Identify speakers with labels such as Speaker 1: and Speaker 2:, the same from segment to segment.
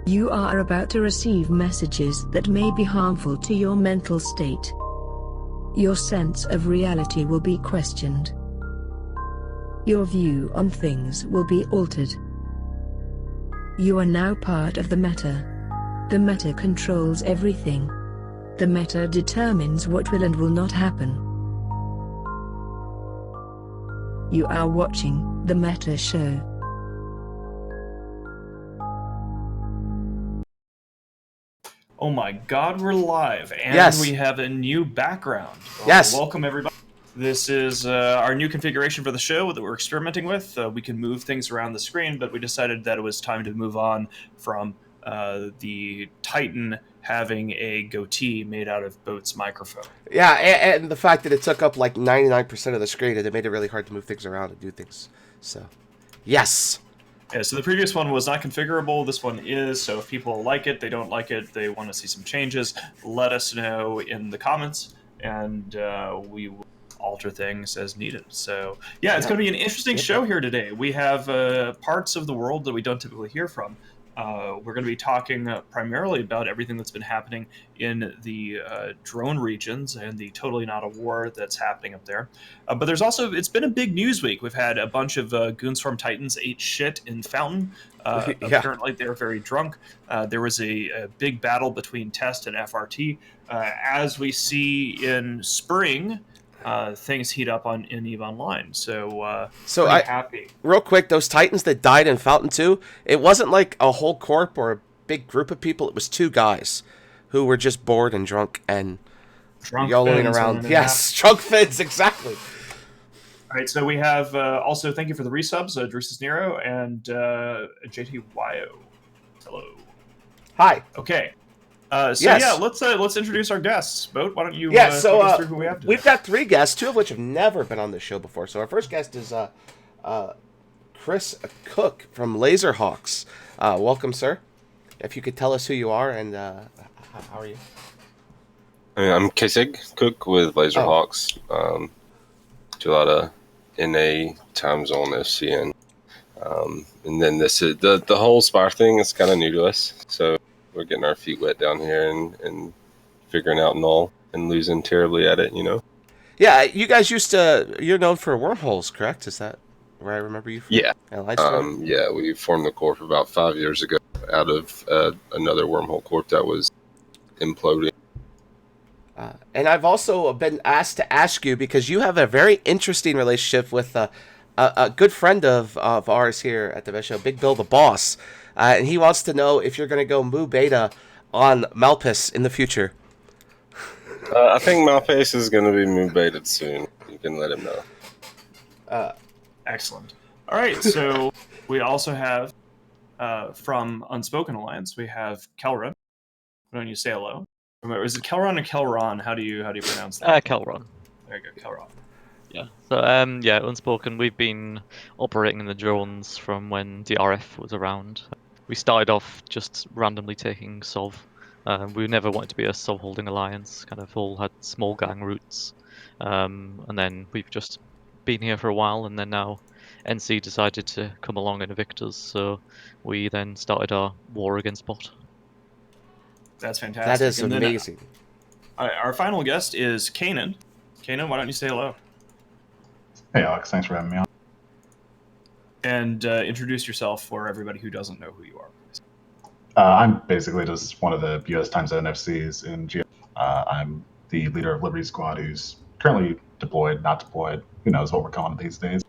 Speaker 1: You are about to receive messages that may be harmful to your mental state. Your sense of reality will be questioned. Your view on things will be altered. You are now part of the meta. The meta controls everything. The meta determines what will and will not happen. You are watching the Meta Show.
Speaker 2: Oh my God, we're live, and
Speaker 3: Yes.
Speaker 2: we have a new background.
Speaker 3: Yes.
Speaker 2: Welcome, everybody. This is our new configuration for the show that we're experimenting with. We can move things around the screen, but we decided that it was time to move on from the Titan having a goatee made out of Boat's microphone.
Speaker 3: Yeah, and the fact that it took up like 99% of the screen, and it made it really hard to move things around and do things. So, yes.
Speaker 2: Yeah, so the previous one was not configurable. This one is. So if people like it, they don't like it, they want to see some changes, let us know in the comments, and we will alter things as needed. So yeah, it's going to be an interesting show here today. We have parts of the world that we don't typically hear from. We're going to be talking primarily about everything that's been happening in the drone regions and the totally not a war that's happening up there. But there's also, it's been a big news week. We've had a bunch of Goonswarm Titans ate shit in Fountain.
Speaker 3: Yeah.
Speaker 2: Apparently they're very drunk. There was a big battle between Test and FRT. As we see in spring, things heat up in EVE Online. So happy.
Speaker 3: Real quick, those Titans that died in Fountain 2, it wasn't like a whole corp or a big group of people. It was two guys who were just bored and drunk and YOLOing around. Yes, drunk fins, exactly.
Speaker 2: All right, so we have also thank you for the resubs, Drusus Nero and JTYO. Hello.
Speaker 3: Hi.
Speaker 2: Okay.
Speaker 3: Yes.
Speaker 2: Yeah, let's introduce our guests. Boat, why don't you
Speaker 3: take
Speaker 2: us through who we have today?
Speaker 3: We've got three guests, two of which have never been on this show before. So our first guest is Chris Cook from Laserhawks. Welcome, sir. If you could tell us who you are and how are you?
Speaker 4: I'm Kisig Cook with Laserhawks. Do a lot of NA time zone SCN. And then this is the whole Spire thing is kind of new to us. So we're getting our feet wet down here and figuring out null and losing terribly at it, you know?
Speaker 3: Yeah, you guys you're known for wormholes, correct? Is that where I remember you from?
Speaker 4: Yeah.
Speaker 3: Yeah,
Speaker 4: we formed the corp about 5 years ago out of another wormhole corp that was imploding.
Speaker 3: And I've also been asked to ask you, because you have a very interesting relationship with a good friend of ours here at the show, Big Bill the Boss. And he wants to know if you're going to go Moo Beta on Malpus in the future.
Speaker 4: I think Malpace is going to be Moo Baited soon. You can let him know.
Speaker 2: Excellent. All right, so we also have from Unspoken Alliance, we have Kelron. Why don't you say hello? Is it Kelron or Kelron? How do you pronounce that?
Speaker 5: Kelron.
Speaker 2: There you go, Kelron.
Speaker 5: Yeah. So Unspoken. We've been operating in the drones from when DRF was around. We started off just randomly taking Sov. We never wanted to be a Sov holding alliance. Kind of all had small gang roots, and then we've just been here for a while. And then now NC decided to come along and evict us. So we then started our war against bot.
Speaker 2: That's fantastic.
Speaker 3: That is amazing.
Speaker 2: Our final guest is Kanan. Kanan, why don't you say hello?
Speaker 6: Hey, Alex. Thanks for having me on.
Speaker 2: And introduce yourself for everybody who doesn't know who you are.
Speaker 6: I'm basically just one of the U.S. Time Zone FCs in GF. I'm the leader of Liberty Squad, who's currently deployed, not deployed. Who knows what we're calling it these days?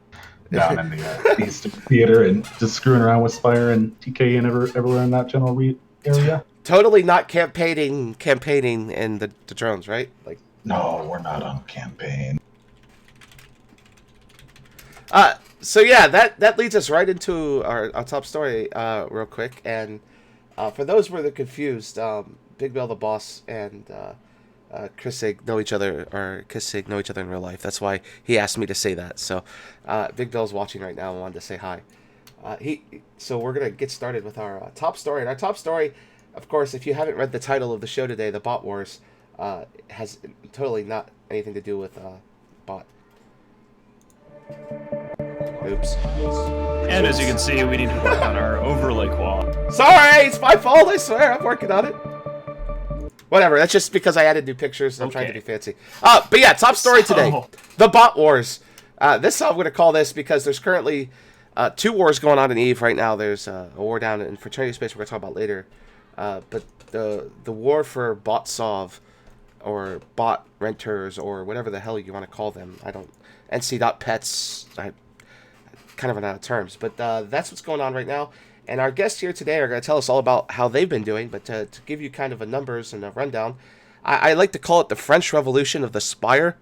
Speaker 6: Down in the East Theater and just screwing around with Spire and TK and everywhere in that general area.
Speaker 3: Totally not campaigning in the drones, right? Like,
Speaker 6: no, we're not on campaign.
Speaker 3: So yeah, that leads us right into our top story, real quick. And for those who are confused, Big Bill the Boss and Kisig know each other, or Kisig know each other in real life. That's why he asked me to say that. So Big Bill's watching right now and wanted to say hi. So we're gonna get started with our top story. And our top story, of course, if you haven't read the title of the show today, the Bot Wars, has totally not anything to do with bot. Oops.
Speaker 2: And as you can see, we need to work on our overlay quality.
Speaker 3: Sorry, it's my fault, I swear. I'm working on it. Whatever, that's just because I added new pictures and I'm trying to be fancy. But yeah, top story today. The bot wars. This I'm going to call this because there's currently 2 wars going on in EVE right now. There's a war down in Fraternity space we're going to talk about later. But the war for bot sov, or bot renters, or whatever the hell you want to call them. NC.pets. I kind of run out of terms. But that's what's going on right now. And our guests here today are going to tell us all about how they've been doing. But to give you kind of a numbers and a rundown, I like to call it the French Revolution of the Spire.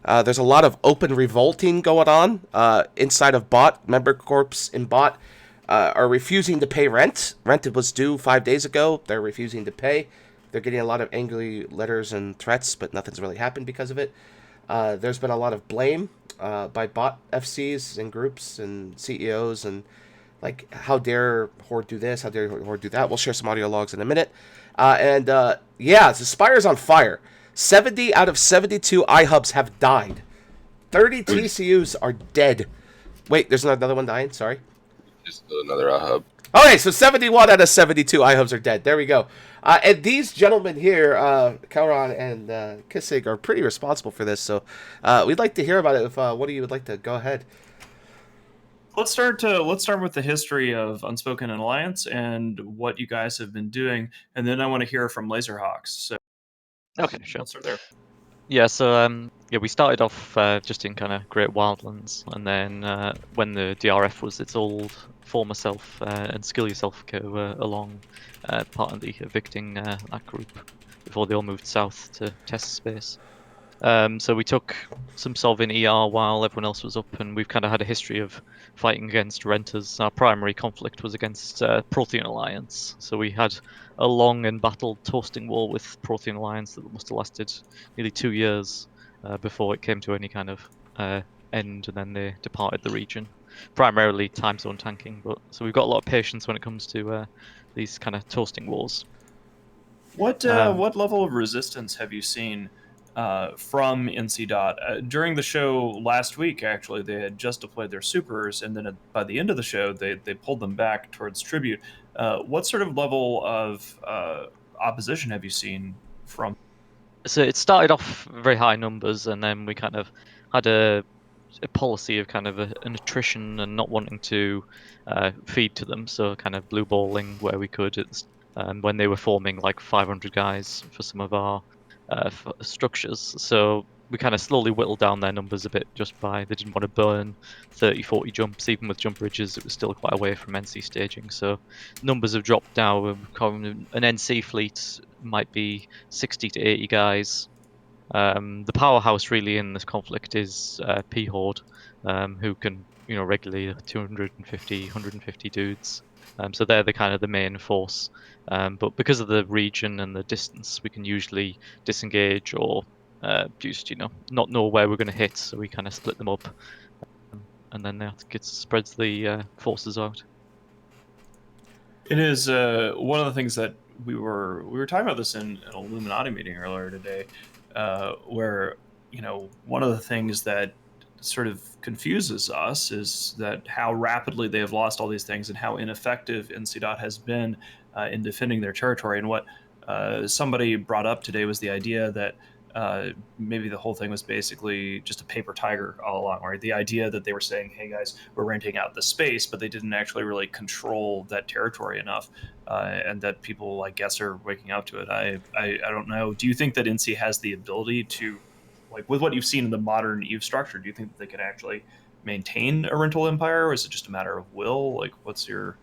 Speaker 3: There's a lot of open revolting going on inside of bot. Member corps in bot are refusing to pay rent. Rent was due 5 days ago. They're refusing to pay. They're getting a lot of angry letters and threats, but nothing's really happened because of it. There's been a lot of blame by bot FCs and groups and CEOs, and like, how dare Horde do this? How dare Horde do that? We'll share some audio logs in a minute. Yeah, the Spire's on fire. 70 out of 72 iHubs have died. 30 TCUs are dead. Wait, there's another one dying? Sorry.
Speaker 4: Just another iHub.
Speaker 3: Okay, so 71 out of 72 iHubs are dead. There we go. And these gentlemen here, Kauron and Kissig, are pretty responsible for this. So we'd like to hear about it. If one of you would like to go ahead.
Speaker 2: Let's start with the history of Unspoken and Alliance and what you guys have been doing, and then I want to hear from Laserhawks. So,
Speaker 5: Okay, sure.
Speaker 2: Let's start there.
Speaker 5: Yeah, so we started off just in kind of Great Wildlands, and then when the DRF was its old former self and Skill Yourself were along, part of the evicting that group before they all moved south to test space. So we took some Sov in ER while everyone else was up, and we've kind of had a history of fighting against renters. Our primary conflict was against Prothean Alliance. So we had a long and battled toasting war with Prothean Alliance that must have lasted nearly 2 years before it came to any kind of end, and then they departed the region. Primarily time zone tanking, but so we've got a lot of patience when it comes to these kind of toasting wars.
Speaker 2: What level of resistance have you seen from NC Dot? During the show last week, actually, they had just deployed their supers, and then by the end of the show, they pulled them back towards Tribute. What sort of level of opposition have you seen from?
Speaker 5: So it started off very high numbers, and then we kind of had a policy of kind of an attrition and not wanting to feed to them, so kind of blue balling where we could. When they were forming like 500 guys for some of our structures, so we kind of slowly whittled down their numbers a bit just by they didn't want to burn 30-40 jumps. Even with jump bridges, it was still quite away from NC staging, so numbers have dropped down. An NC fleet might be 60 to 80 guys. The powerhouse really in this conflict is P Horde, who can regularly 250 150 dudes. So they're the kind of the main force, but because of the region and the distance, we can usually disengage or just not know where we're going to hit. So we kind of split them up, and then that spreads the forces out.
Speaker 2: It is one of the things that we were talking about this in an Illuminati meeting earlier today, where one of the things that sort of confuses us is that how rapidly they have lost all these things and how ineffective NC has been in defending their territory. And what somebody brought up today was the idea that maybe the whole thing was basically just a paper tiger all along, right? The idea that they were saying, hey guys, we're renting out the space, but they didn't actually really control that territory enough, and that people, I guess, are waking up to it. I don't know. Do you think that NC has the ability to, like, with what you've seen in the modern EVE structure, do you think that they can actually maintain a rental empire, or is it just a matter of will? Like, what's your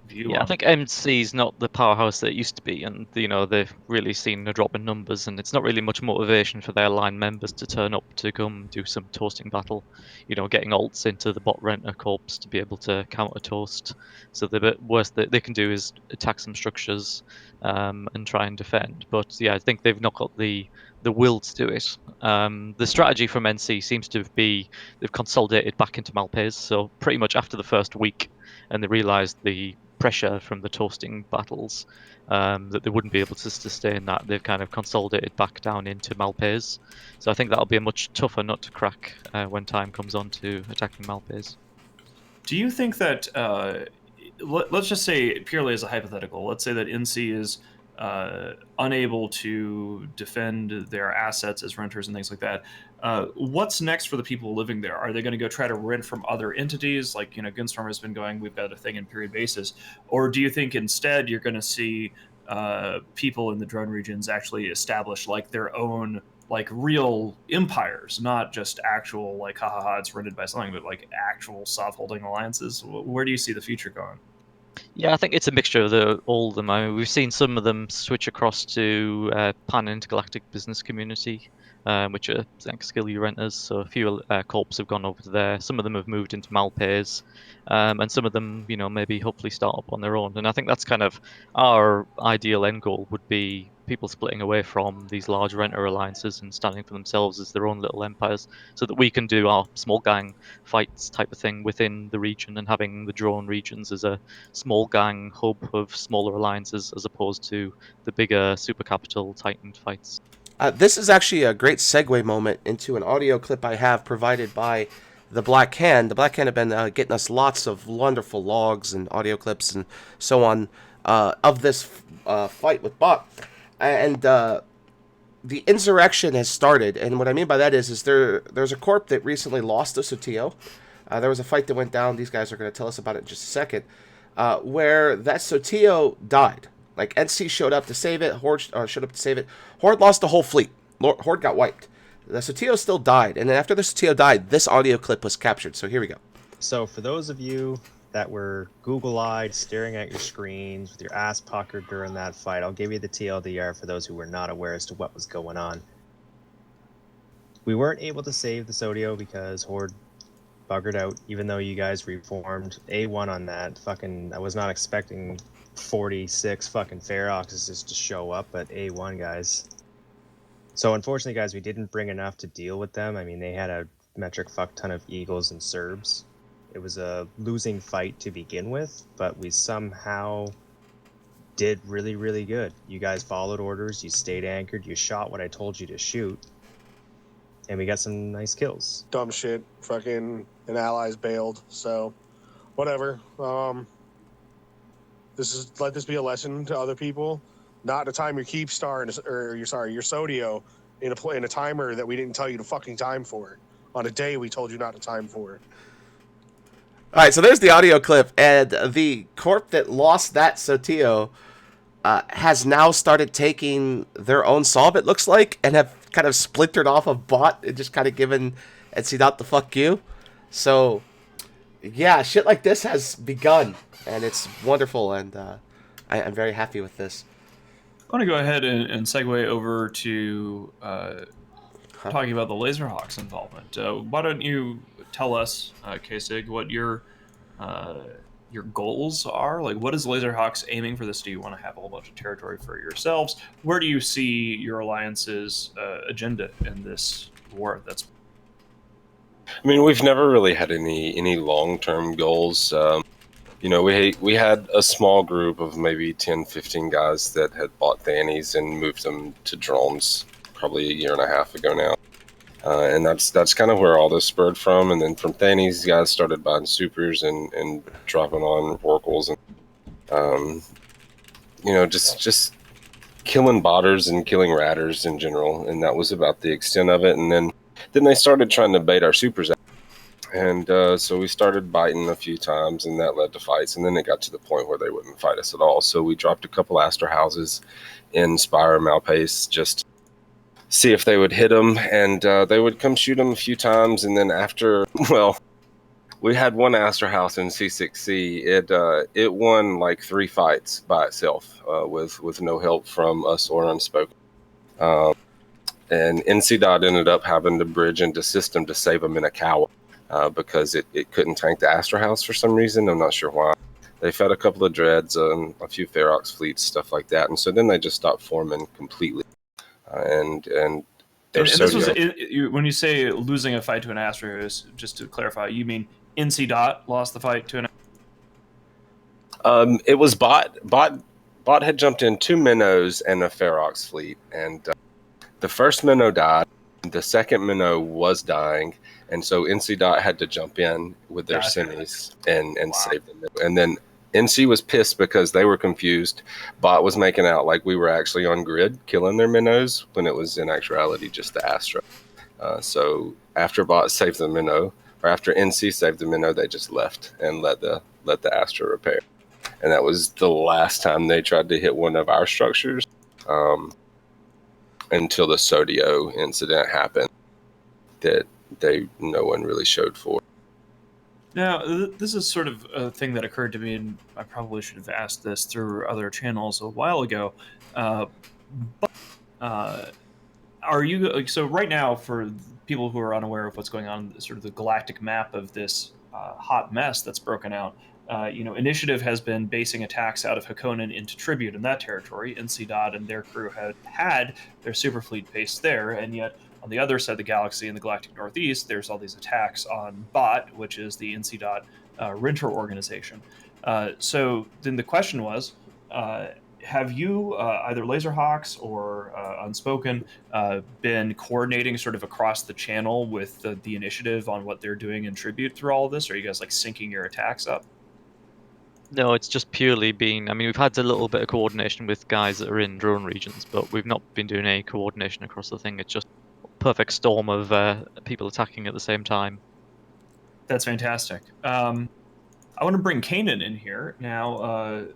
Speaker 2: view?
Speaker 5: Yeah, I think MC is not the powerhouse that it used to be, and they've really seen a drop in numbers, and it's not really much motivation for their line members to turn up to come do some toasting battle. Getting alts into the bot renter corps to be able to counter toast. So the worst that they can do is attack some structures and try and defend. But yeah, I think they've not got the will to do it. The strategy from NC seems to be they've consolidated back into Malpais. So pretty much after the first week, and they realised the pressure from the toasting battles, that they wouldn't be able to sustain that. They've kind of consolidated back down into Malpais. So I think that'll be a much tougher nut to crack when time comes on to attacking Malpais.
Speaker 2: Do you think that let's just say purely as a hypothetical, let's say that NC is unable to defend their assets as renters and things like that. What's next for the people living there? Are they going to go try to rent from other entities? Like, Gunstorm has been going, we've got a thing in period basis. Or do you think instead you're going to see people in the drone regions actually establish like their own like real empires, not just actual like it's rented by something, but like actual soft holding alliances? Where do you see the future going?
Speaker 5: Yeah, I think it's a mixture of all of them. I mean, we've seen some of them switch across to Pan Intergalactic Business Community, which are Skilly renters. So a few corps have gone over to there. Some of them have moved into Malpays, and some of them, maybe hopefully start up on their own. And I think that's kind of our ideal end goal would be people splitting away from these large renter alliances and standing for themselves as their own little empires, so that we can do our small gang fights type of thing within the region, and having the drone regions as a small gang hub of smaller alliances as opposed to the bigger super capital titan fights.
Speaker 3: This is actually a great segue moment into an audio clip I have provided by the Black Hand. The Black Hand have been getting us lots of wonderful logs and audio clips and so on of this fight with Bot. And the insurrection has started. And what I mean by that is there's a corp that recently lost to Sotillo. There was a fight that went down. These guys are going to tell us about it in just a second. Where that Sotillo died. Like, NC showed up to save it. Horde showed up to save it. Horde lost the whole fleet. Horde got wiped. The Sotillo still died. And then after the Sotillo died, this audio clip was captured. So here we go.
Speaker 7: So for those of you that were Google-eyed, staring at your screens with your ass puckered during that fight, I'll give you the TLDR for those who were not aware as to what was going on. We weren't able to save the Sotillo because Horde buggered out, even though you guys reformed. A1 on that. I was not expecting 46 fucking Feroxes to show up, but A1, guys. So unfortunately, guys, we didn't bring enough to deal with them. I mean, they had a metric fuck ton of Eagles and Serbs. It was a losing fight to begin with, but we somehow did really, really good. You guys followed orders, you stayed anchored, you shot what I told you to shoot, and we got some nice kills.
Speaker 8: Dumb shit. Fucking and allies bailed. So, whatever. Let this be a lesson to other people. Not to time your Keepstar your Sodio in a timer that we didn't tell you to fucking time for. On a day we told you not to time for.
Speaker 3: All right, so there's the audio clip, and the corp that lost that Sotillo has now started taking their own solve, it looks like, and have kind of splintered off of Bot and just kind of given NC the fuck you. So, yeah, shit like this has begun, and it's wonderful, and I'm very happy with this.
Speaker 2: I want to go ahead and segue over to talking about the Laserhawks involvement. Why don't you tell us, Kasig, what your goals are? Like, what is Laserhawks aiming for this? Do you want to have a whole bunch of territory for yourselves? Where do you see your alliance's agenda in this war?
Speaker 4: I mean, we've never really had any long-term goals. We had a small group of maybe 10, 15 guys that had bought Thannies and moved them to drones probably a year and a half ago now. And that's kind of where all this spurred from. And then from Thannies, guys started buying supers and dropping on Oracles and, just killing botters and killing ratters in general. And that was about the extent of it. And then they started trying to bait our supers out. And so we started biting a few times, and that led to fights. And then it got to the point where they wouldn't fight us at all. So we dropped a couple Astor houses in Spire and Malpace just see if they would hit them, and they would come shoot them a few times. And then after, we had one Astor house in C6C. It won like 3 fights by itself with no help from us or Unspoken. And NC ended up having to bridge into system to save them in a cow because it couldn't tank the Astor house for some reason. I'm not sure why. They fed a couple of dreads, a few Ferox fleets, stuff like that. And so then they just stopped forming completely. And
Speaker 2: this was when you say losing a fight to an Astor, just to clarify, you mean NC lost the fight to an?
Speaker 4: It was Bot had jumped in 2 minnows and a Ferox fleet, and the first minnow died. The second minnow was dying, And so NC Dot had to jump in with their
Speaker 2: Gotcha.
Speaker 4: semis and save them. And then NC was pissed because they were confused. Bot was making out like we were actually on grid killing their minnows when it was in actuality just the Astra. So after Bot saved the minnow, or after NC saved the minnow, they just left and let the Astra repair. And that was the last time they tried to hit one of our structures until the Sodio incident happened that no one really showed for.
Speaker 2: Now, this is sort of a thing that occurred to me, and I probably should have asked this through other channels a while ago. Are you so right now, for people who are unaware of what's going on, sort of the galactic map of this hot mess that's broken out? Initiative has been basing attacks out of Hakonnen into Tribute in that territory. NC Dot and their crew had their superfleet based there, and yet on the other side of the galaxy in the galactic northeast, there's all these attacks on Bot, which is the NC Dot Rinter organization. So then the question was, have you, either Laserhawks or Unspoken, been coordinating sort of across the channel with the initiative on what they're doing in Tribute through all of this? Or are you guys like syncing your attacks up?
Speaker 5: No, it's just purely been. I mean, we've had a little bit of coordination with guys that are in drone regions, but we've not been doing any coordination across the thing. It's just a perfect storm of people attacking at the same time.
Speaker 2: That's fantastic. I want to bring Kanan in here now.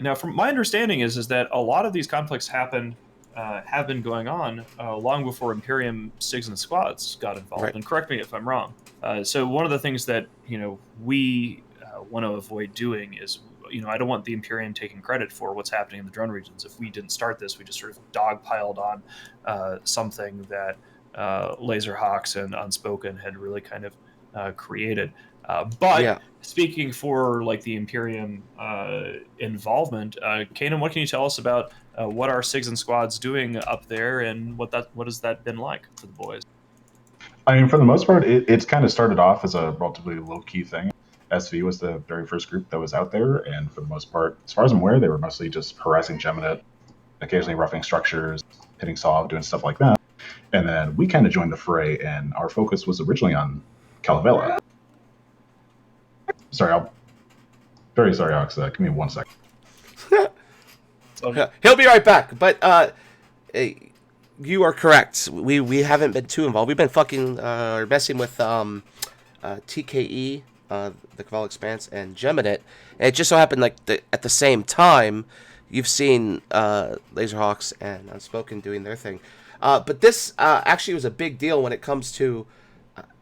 Speaker 2: Now, from my understanding is that a lot of these conflicts have been going on long before Imperium SIGs and squads got involved.
Speaker 3: Right.
Speaker 2: And correct me if I'm wrong. So one of the things that we want to avoid doing is, I don't want the Imperium taking credit for what's happening in the drone regions. If we didn't start this, we just sort of dogpiled on something that Laserhawks and Unspoken had really kind of created. But speaking for like the Imperium involvement, Kanan, what can you tell us about what are SIGs and squads doing up there, and what has that been like for the boys?
Speaker 6: I mean, for the most part, it's kind of started off as a relatively low-key thing. SV was the very first group that was out there, and for the most part, as far as I'm aware, they were mostly just harassing Geminate, occasionally roughing structures, hitting Sov, doing stuff like that. And then we kind of joined the fray, and our focus was originally on Calavera. Sorry, very sorry, Ox. Give me 1 second.
Speaker 3: He'll be right back. But you are correct. We haven't been too involved. We've been fucking messing with TKE, the Cabal Expanse, and Geminate. And it just so happened at the same time, you've seen Laserhawks and Unspoken doing their thing. But this actually was a big deal when it comes to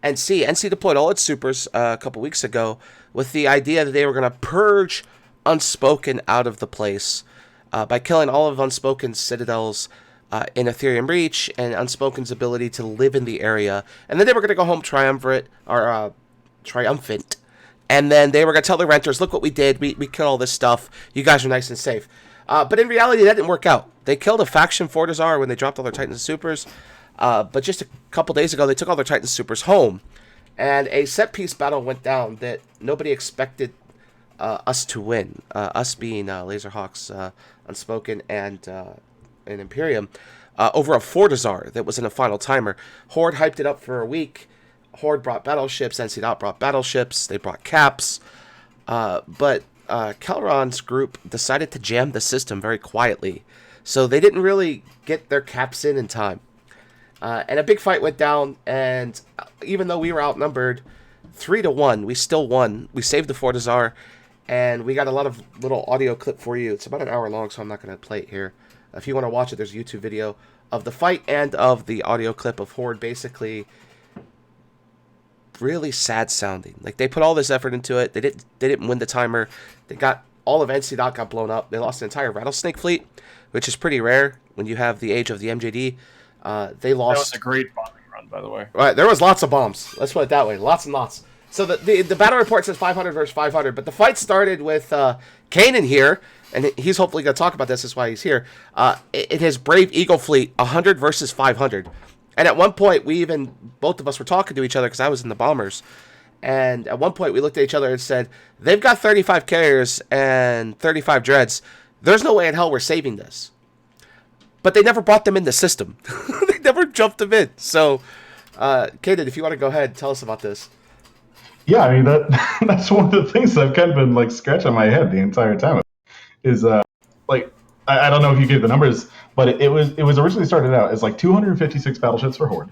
Speaker 3: NC. NC deployed all its supers a couple weeks ago with the idea that they were going to purge Unspoken out of the place by killing all of Unspoken's citadels in Ethereum Reach and Unspoken's ability to live in the area. And then they were going to go home triumphant. And then they were going to tell the renters, look what we did. We killed all this stuff. You guys are nice and safe. But in reality, that didn't work out. They killed a faction Fortizar when they dropped all their Titans supers. But just a couple days ago, they took all their Titan supers home. And a set-piece battle went down that nobody expected us to win. Us being Laserhawks, Unspoken, and Imperium. Over a Fortizar that was in a final timer. Horde hyped it up for a week. Horde brought battleships. NC Dot brought battleships. They brought caps. But Kelron's group decided to jam the system very quietly. So they didn't really get their caps in time. And a big fight went down, and even though we were outnumbered 3-1, we still won. We saved the Fortizar, and we got a lot of little audio clip for you. It's about an hour long, so I'm not going to play it here. If you want to watch it, there's a YouTube video of the fight and of the audio clip of Horde basically really sad sounding. Like, they put all this effort into it. They didn't win the timer. They got all of NC Dot got blown up. They lost an entire Rattlesnake fleet, which is pretty rare when you have the age of the MJD. They lost.
Speaker 2: That was a great bombing run, by the way.
Speaker 3: Right, there was lots of bombs. Let's put it that way. Lots and lots. So the battle report says 500 versus 500, but the fight started with Kanan here, and he's hopefully going to talk about this. That's why he's here. In his Brave Eagle fleet, 100 versus 500. And at one point, both of us were talking to each other because I was in the bombers. And at one point, we looked at each other and said, they've got 35 carriers and 35 dreads. There's no way in hell we're saving this. But they never brought them in the system. They never jumped them in. So Kaden, if you want to go ahead, tell us about this.
Speaker 6: Yeah, I mean that's one of the things I've kind of been like scratching my head the entire time. Is like I don't know if you get the numbers, but it was originally started out as like 256 battleships for Horde.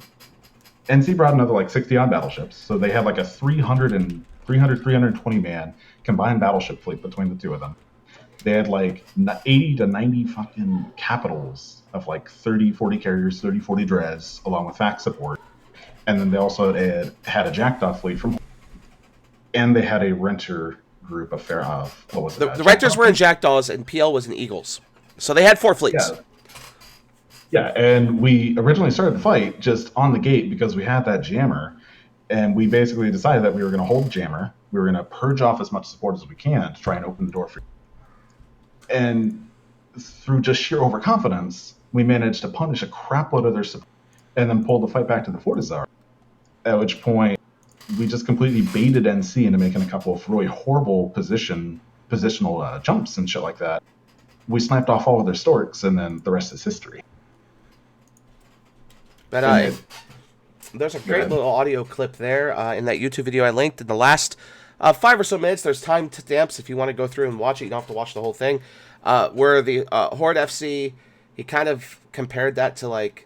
Speaker 6: NC brought another like 60 odd battleships, so they had like a 320 man combined battleship fleet between the two of them. They had like 80 to 90 fucking capitals of like 30, 40 carriers, 30, 40 dreads, along with fax support. And then they also had a jackdaw fleet from, and they had a renter group of what was it?
Speaker 3: The Renters were in Jackdaws and PL was in Eagles. So they had 4 fleets.
Speaker 6: Yeah. Yeah, and we originally started the fight just on the gate because we had that jammer, and we basically decided that we were going to hold the jammer. We were going to purge off as much support as we can to try and open the door for you. And through just sheer overconfidence, we managed to punish a crapload of their support and then pull the fight back to the Fortizar, at which point we just completely baited NC into making a couple of really horrible positional jumps and shit like that. We sniped off all of their storks, and then the rest is history.
Speaker 3: But there's a great little audio clip there in that YouTube video I linked. In the last 5 or so minutes, there's time stamps if you want to go through and watch it. You don't have to watch the whole thing. Where the Horde FC, he kind of compared that to like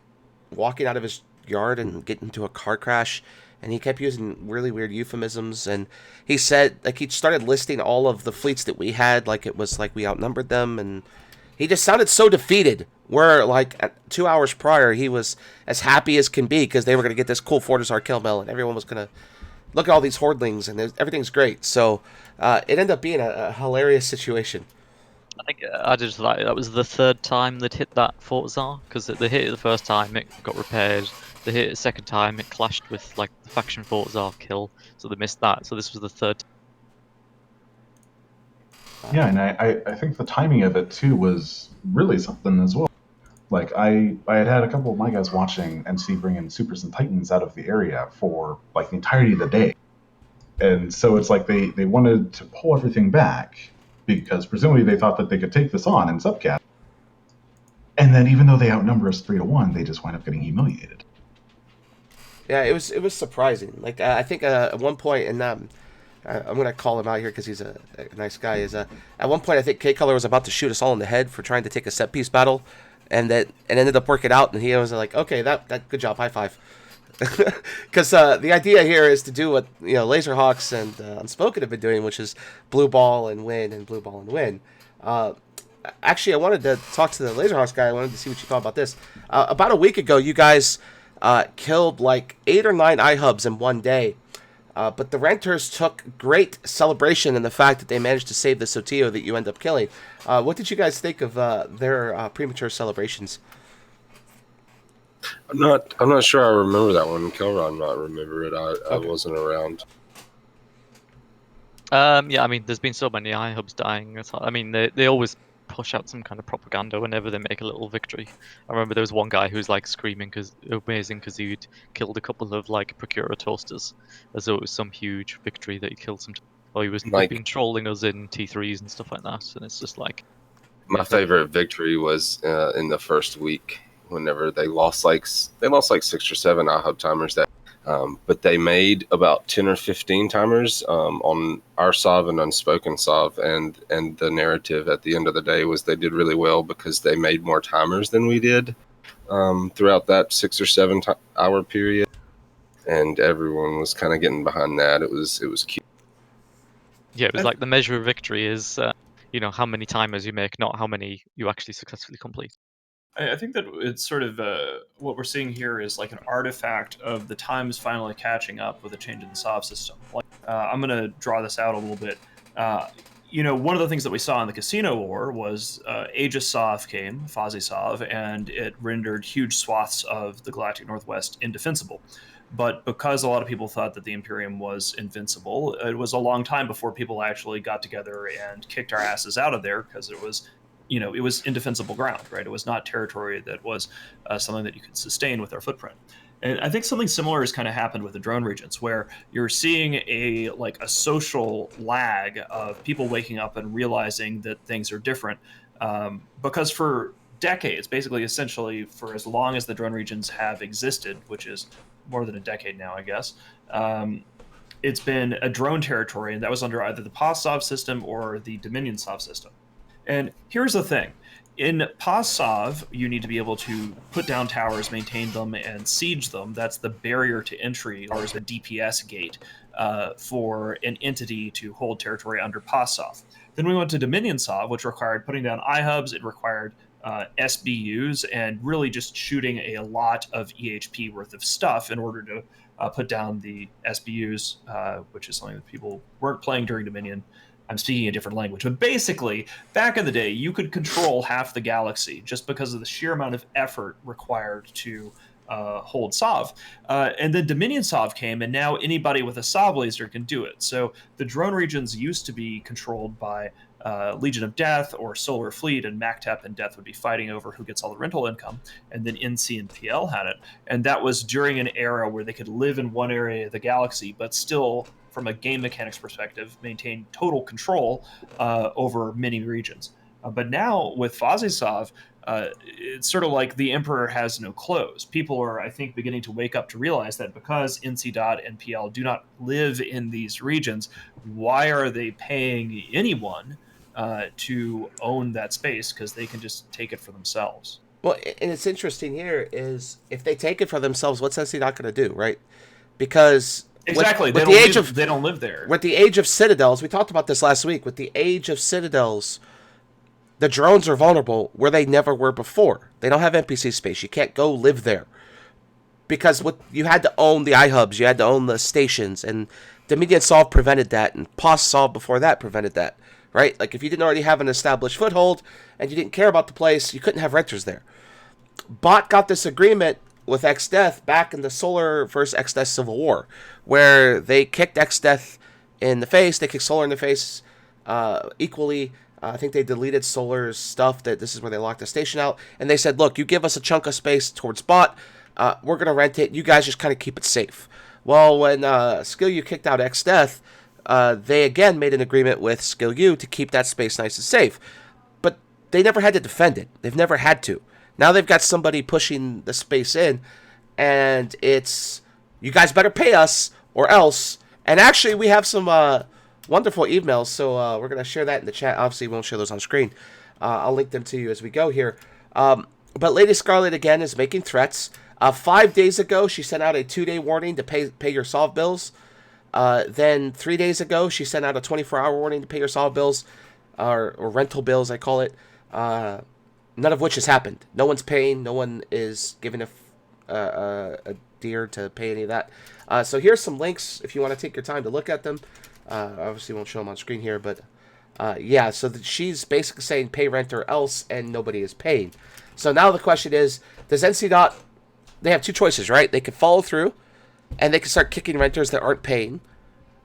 Speaker 3: walking out of his yard and getting into a car crash. And he kept using really weird euphemisms. And he said, like, he started listing all of the fleets that we had, like it was like we outnumbered them. And he just sounded so defeated. Where, like, 2 hours prior, he was as happy as can be because they were going to get this cool Fortizar kill mill, and everyone was going to look at all these Hordlings, and everything's great. So it ended up being a hilarious situation.
Speaker 5: I think I just like that was the 3rd time they'd hit that Fortizar, because they hit it the first time, it got repaired. They hit it the second time, it clashed with like the faction Fortizar kill, so they missed that. So this was the 3rd time.
Speaker 6: Yeah, and I think the timing of it too was really something as well. Like I had a couple of my guys watching NC bringing Supers and Titans out of the area for like the entirety of the day, and so it's like they wanted to pull everything back because presumably they thought that they could take this on in subcap, and then even though they outnumber us 3-1, they just wind up getting humiliated.
Speaker 3: Yeah, it was surprising. Like I think at one point, and I'm gonna call him out here because he's a nice guy. Is at one point I think K Color was about to shoot us all in the head for trying to take a set piece battle. And ended up working out, and he was like, "Okay, that good job, high five." Because the idea here is to do what Laserhawks and Unspoken have been doing, which is blue ball and win and blue ball and win. Actually, I wanted to talk to the Laserhawks guy. I wanted to see what you thought about this. About a week ago, you guys killed like 8 or 9 iHubs in one day. But the Renters took great celebration in the fact that they managed to save the Sotillo that you end up killing. What did you guys think of their premature celebrations?
Speaker 4: I'm not sure I remember that one. Kelron might remember it. I wasn't around.
Speaker 5: Yeah, I mean, there's been so many iHubs dying. I mean, they always push out some kind of propaganda whenever they make a little victory. I remember there was one guy who was like screaming amazing because he'd killed a couple of like Procura toasters, as though it was some huge victory that he killed some. Or he was like, been trolling us in T3s and stuff like that, and it's just like.
Speaker 4: My favorite victory was in the first week, whenever they lost like 6 or 7 iHub timers that. But they made about 10 or 15 timers on our SOV and Unspoken SOV, and the narrative at the end of the day was they did really well because they made more timers than we did throughout that 6 or 7 hour period, and everyone was kind of getting behind that. It was cute.
Speaker 5: Yeah, it was like the measure of victory is how many timers you make, not how many you actually successfully complete.
Speaker 2: I think that it's sort of what we're seeing here is like an artifact of the times finally catching up with a change in the SOV system. Like, I'm going to draw this out a little bit. One of the things that we saw in the Casino War was Aegis SOV came, Fozzie SOV, and it rendered huge swaths of the Galactic Northwest indefensible. But because a lot of people thought that the Imperium was invincible, it was a long time before people actually got together and kicked our asses out of there because it was indefensible ground, right? It was not territory that was something that you could sustain with our footprint. And I think something similar has kind of happened with the drone regions, where you're seeing a social lag of people waking up and realizing that things are different. Because for decades, basically, essentially, for as long as the drone regions have existed, which is more than a decade now, I guess. It's been a drone territory, and that was under either the POS-SOV system or the Dominion-SOV system. And here's the thing. In POS-SOV, you need to be able to put down towers, maintain them, and siege them. That's the barrier to entry, or is a DPS gate for an entity to hold territory under POS-SOV. Then we went to Dominion-SOV, which required putting down iHubs. It required SBUs and really just shooting a lot of EHP worth of stuff in order to put down the SBUs, which is something that people weren't playing during Dominion. I'm speaking a different language. But basically, back in the day, you could control half the galaxy just because of the sheer amount of effort required to hold SOV. And then Dominion SOV came, and now anybody with a SOV laser can do it. So the drone regions used to be controlled by Legion of Death or Solar Fleet, and MacTap and Death would be fighting over who gets all the rental income. And then NC and PL had it. And that was during an era where they could live in one area of the galaxy, but still, from a game mechanics perspective, maintain total control over many regions. But now with FozzieSov, it's sort of like the emperor has no clothes. People are, I think, beginning to wake up to realize that because NC Dot and PL do not live in these regions, why are they paying anyone to own that space? Because they can just take it for themselves.
Speaker 3: Well, and it's interesting here is if they take it for themselves, what's NC Dot going to do, right? Because
Speaker 2: exactly,
Speaker 3: with
Speaker 2: they don't live there.
Speaker 3: With the age of citadels, we talked about this last week. With the age of citadels, the drones are vulnerable where they never were before. They don't have NPC space. You can't go live there. Because you had to own the iHubs, you had to own the stations, and Dominion Solve prevented that, and POS Solve before that prevented that, right? Like, if you didn't already have an established foothold, and you didn't care about the place, you couldn't have renters there. Bot got this agreement with X-Death back in the Solar vs. X-Death Civil War, where they kicked X-Death in the face, they kicked Solar in the face equally. I think they deleted Solar's stuff, that this is where they locked the station out. And they said, look, you give us a chunk of space towards Bot, we're going to rent it. You guys just kind of keep it safe. Well, when Skill U kicked out X-Death, they again made an agreement with Skill U to keep that space nice and safe. But they never had to defend it. They've never had to. Now they've got somebody pushing the space in, and it's, you guys better pay us or else. And actually, we have some wonderful emails, so we're going to share that in the chat. Obviously, we won't share those on screen. I'll link them to you as we go here. But Lady Scarlet, again, is making threats. 5 days ago, she sent out a 2-day warning to pay your solve bills. Then 3 days ago, she sent out a 24-hour warning to pay your solve bills, or rental bills, I call it. None of which has happened. No one's paying. No one is giving a deer to pay any of that. So here's some links if you want to take your time to look at them. Obviously won't show them on screen here, but yeah, so she's basically saying pay rent or else, and nobody is paying. So now the question is, does NC Dot, they have two choices, right? They could follow through, and they can start kicking renters that aren't paying,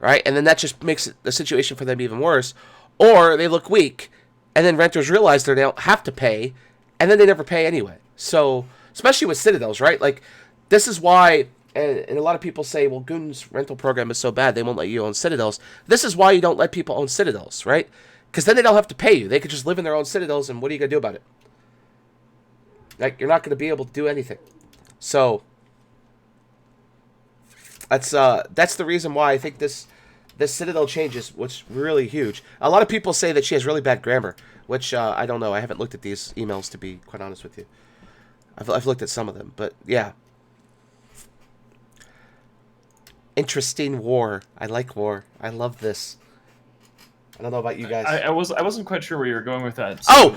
Speaker 3: right? And then that just makes the situation for them even worse. Or they look weak, and then renters realize they don't have to pay, and then they never pay anyway. So, especially with Citadels, right? Like, this is why, and a lot of people say, well, Goon's rental program is so bad, they won't let you own Citadels. This is why you don't let people own Citadels, right? Because then they don't have to pay you. They could just live in their own Citadels, and what are you going to do about it? Like, you're not going to be able to do anything. So, that's the reason why I think this Citadel change is what's really huge. A lot of people say that she has really bad grammar, which I don't know. I haven't looked at these emails, to be quite honest with you. I've looked at some of them, but yeah. Interesting war. I like war. I love this. I don't know about you guys.
Speaker 2: I wasn't quite sure where you were going with that.
Speaker 3: So,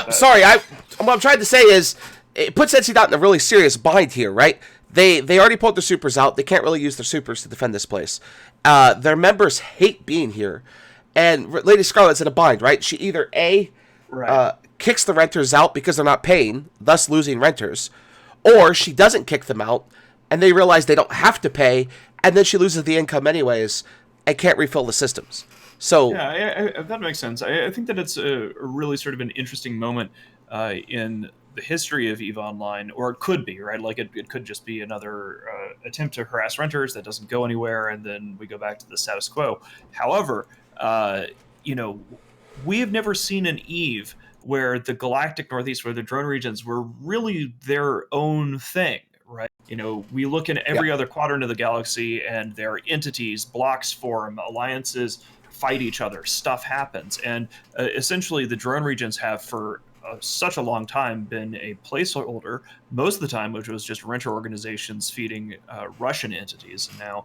Speaker 3: sorry. What I'm trying to say is, it puts NC Dot in a really serious bind here, right? They already pulled their supers out. They can't really use their supers to defend this place. Their members hate being here. And Lady Scarlet's in a bind, right? She either kicks the renters out because they're not paying, thus losing renters, or she doesn't kick them out, and they realize they don't have to pay, and then she loses the income anyways and can't refill the systems. So
Speaker 2: yeah, that makes sense. I think that it's a really sort of an interesting moment in the history of EVE Online, or it could be, right? Like it could just be another attempt to harass renters that doesn't go anywhere, and then we go back to the status quo. However, we have never seen an EVE where the Galactic Northeast, where the drone regions were really their own thing, right? We look in every other quadrant of the galaxy, and there are entities, blocks form, alliances fight each other, stuff happens, and essentially the drone regions have for such a long time been a placeholder most of the time, which was just renter organizations feeding Russian entities, and now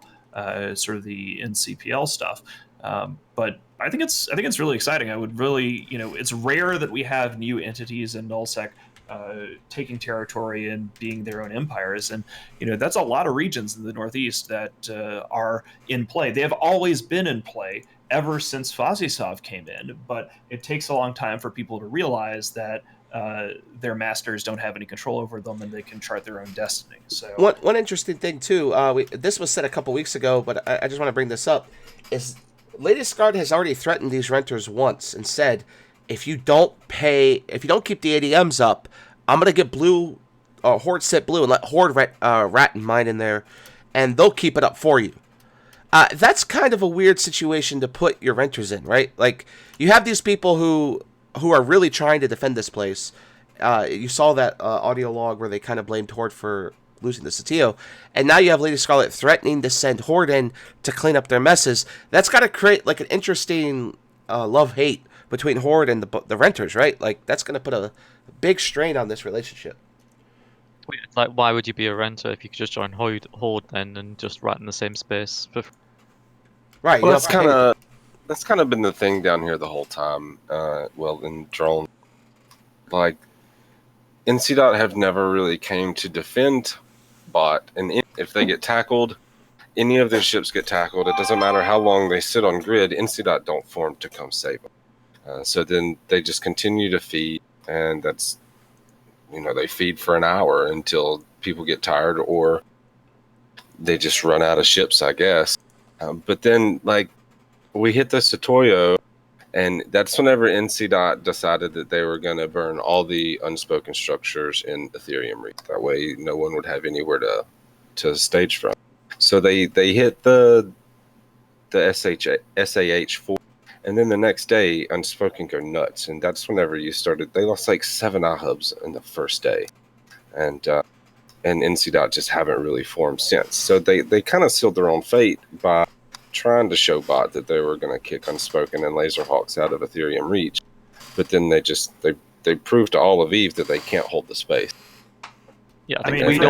Speaker 2: sort of the NCPL stuff. But I think it's really exciting. I would really, it's rare that we have new entities in nullsec taking territory and being their own empires, and that's a lot of regions in the Northeast that are in play. They have always been in play ever since Fazisov came in, but it takes a long time for people to realize that their masters don't have any control over them and they can chart their own destiny. So
Speaker 3: one interesting thing too, this was said a couple weeks ago, but I just want to bring this up, is Lady Scarred has already threatened these renters once and said, if you don't keep the ADMs up, I'm gonna get blue, Horde set blue, and let Horde rat and mine in there, and they'll keep it up for you. That's kind of a weird situation to put your renters in, right? Like, you have these people who are really trying to defend this place. You saw that audio log where they kind of blamed Horde for losing the Satio, and now you have Lady Scarlet threatening to send Horde in to clean up their messes. That's got to create like an interesting love-hate between Horde and the renters, right? Like, that's going to put a big strain on this relationship.
Speaker 5: It's like, why would you be a renter if you could just join Horde then and just rat in the same space?
Speaker 3: Right.
Speaker 4: Well, that's kind of been the thing down here the whole time. In drone, like NC have never really came to defend bot, and if they get tackled, any of their ships get tackled. It doesn't matter how long they sit on grid. NC don't form to come save them. So then they just continue to feed, and that's. They feed for an hour until people get tired or they just run out of ships, I guess. But then, we hit the Satoyo, and that's whenever NC decided that they were going to burn all the unspoken structures in Ethereum Reach. That way, no one would have anywhere to stage from. So they hit the SAH-4. And then the next day, Unspoken go nuts, and that's whenever you started. They lost like 7 hubs in the first day, and NC just haven't really formed since. So they kind of sealed their own fate by trying to show bot that they were going to kick Unspoken and Laserhawks out of Ethereum Reach, but then they proved to all of Eve that they can't hold the space.
Speaker 5: Yeah, I mean, we'd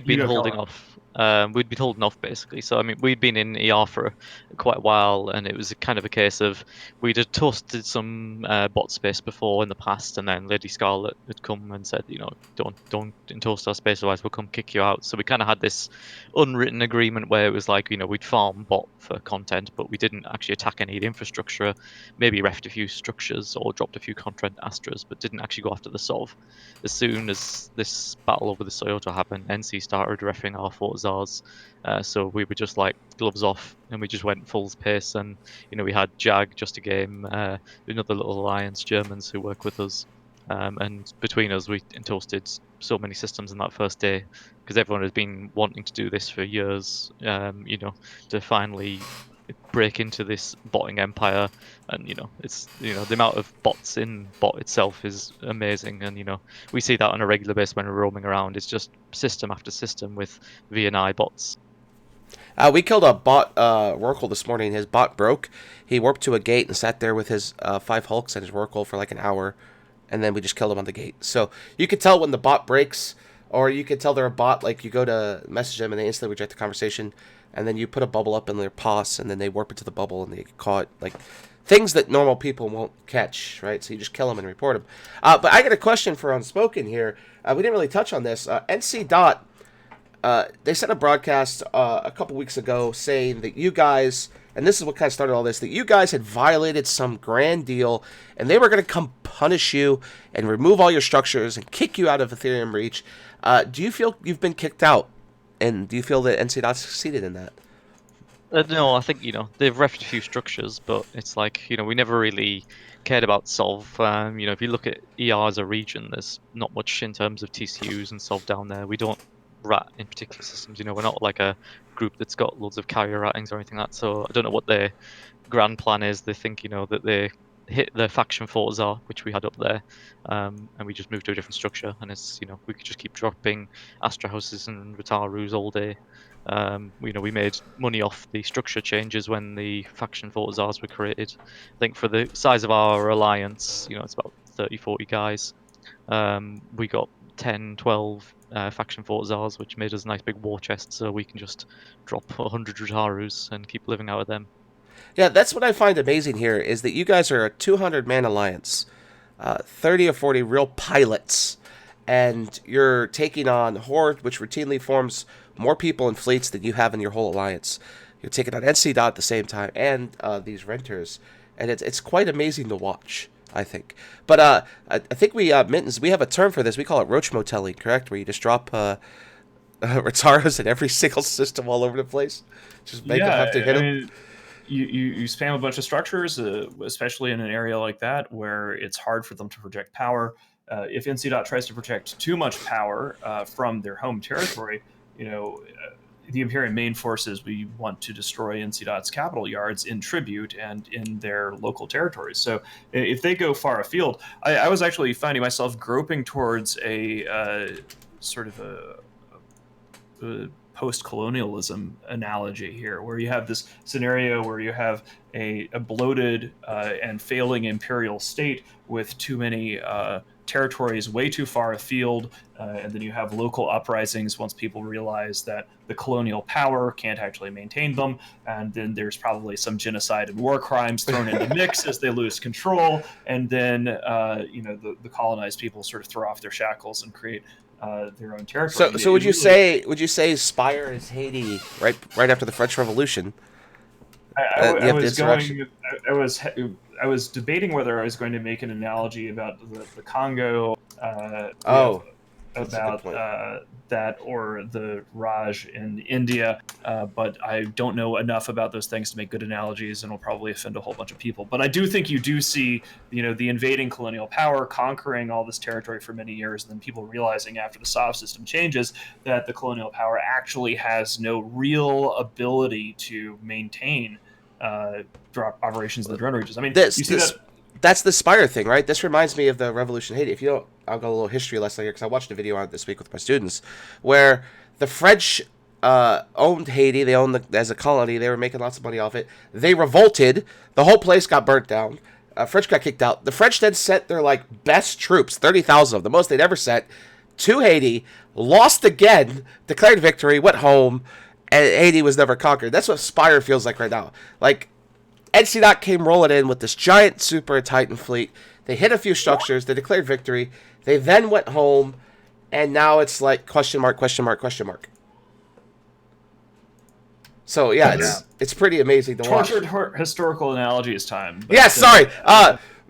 Speaker 5: been holding off. We'd been holding off basically. So I mean, we'd been in ER for quite a while, and it was kind of a case of we'd had toasted some bot space before in the past, and then Lady Scarlet had come and said, don't toast our space, otherwise we'll come kick you out. So we kind of had this unwritten agreement where it was like, we'd farm bot for content, but we didn't actually attack any of the infrastructure. Maybe refed a few structures or dropped a few content astras, but didn't actually go after the Sov. As soon as this battle over the Soyoto happened, NC started referring our Fortizars. So we were just like gloves off, and we just went full pace. And we had Jag just a game, another little alliance, Germans who work with us, and between us we toasted so many systems in that first day, because everyone has been wanting to do this for years. To finally break into this botting empire, and it's the amount of bots in bot itself is amazing, and we see that on a regular basis when we're roaming around. It's just system after system with VNI bots.
Speaker 3: We killed a bot Rorqual this morning. His bot broke. He warped to a gate and sat there with his 5 Hulks and his Rorqual for like an hour, and then we just killed him on the gate. So you could tell when the bot breaks, or you could tell they're a bot. Like, you go to message them and they instantly reject the conversation, and then you put a bubble up in their POS, and then they warp into the bubble and they get caught. Like, things that normal people won't catch, right? So you just kill them and report them. But I got a question for Unspoken here. We didn't really touch on this. NC Dot, they sent a broadcast a couple weeks ago saying that you guys, and this is what kind of started all this, that you guys had violated some grand deal, and they were going to come punish you and remove all your structures and kick you out of Ethereum Reach. Do you feel you've been kicked out? And do you feel that NC Dot succeeded in that?
Speaker 5: No, I think they've refed a few structures, but it's like we never really cared about Solve. If you look at ER as a region, there's not much in terms of TCUs and Solve down there. We don't rat in particular systems. We're not like a group that's got loads of carrier rattings or anything like that. So I don't know what their grand plan is. They think that they hit the faction Fortizar, which we had up there, and we just moved to a different structure. And it's we could just keep dropping Astra houses and Ritarus all day. We made money off the structure changes when the faction Fortizars were created. I think for the size of our alliance, it's about 30, 40 guys. We got 10, 12 faction Fortizars, which made us a nice big war chest, so we can just drop 100 Ritarus and keep living out of them.
Speaker 3: Yeah, that's what I find amazing here is that you guys are a 200-man alliance, 30 or 40 real pilots, and you're taking on Horde, which routinely forms more people and fleets than you have in your whole alliance. You're taking on NC Dot at the same time, and these renters, and it's quite amazing to watch, I think. But I think Mittens, we have a term for this. We call it roach motelling, correct? Where you just drop Retaros in every single system all over the place, just make them have to hit them.
Speaker 2: I mean, you spam a bunch of structures, especially in an area like that where it's hard for them to project power. If NC Dot tries to project too much power from their home territory, the Imperium main forces, we want to destroy NC Dot's capital yards in tribute and in their local territories. So if they go far afield, I was actually finding myself groping towards a sort of a post-colonialism analogy here, where you have this scenario where you have a bloated and failing imperial state with too many territories way too far afield, and then you have local uprisings once people realize that the colonial power can't actually maintain them, and then there's probably some genocide and war crimes thrown in the mix as they lose control, and then the colonized people sort of throw off their shackles and create their own territory.
Speaker 3: So would you say Spire is Haiti right after the French Revolution?
Speaker 2: I was debating whether I was going to make an analogy about the Congo. About that or the Raj in India, but I don't know enough about those things to make good analogies, and will probably offend a whole bunch of people. But I do think you do see, the invading colonial power conquering all this territory for many years, and then people realizing after the Sov system changes that the colonial power actually has no real ability to maintain operations in the drone regions. I mean,
Speaker 3: that's the Spire thing, right? This reminds me of the Revolution in Haiti. If you don't, I'll go a little history lesson here because I watched a video on it this week with my students, where the French owned Haiti. They owned as a colony. They were making lots of money off it. They revolted. The whole place got burnt down. French got kicked out. The French then sent their best troops, 30,000 of them, the most they'd ever sent, to Haiti. Lost again, declared victory, went home, and Haiti was never conquered. That's what Spire feels like right now. NC Dot came rolling in with this giant Super Titan fleet. They hit a few structures. They declared victory. They then went home, and now it's question mark, question mark, question mark. So yeah, it's pretty amazing to watch.
Speaker 2: Tortured historical analogies time.
Speaker 3: Sorry.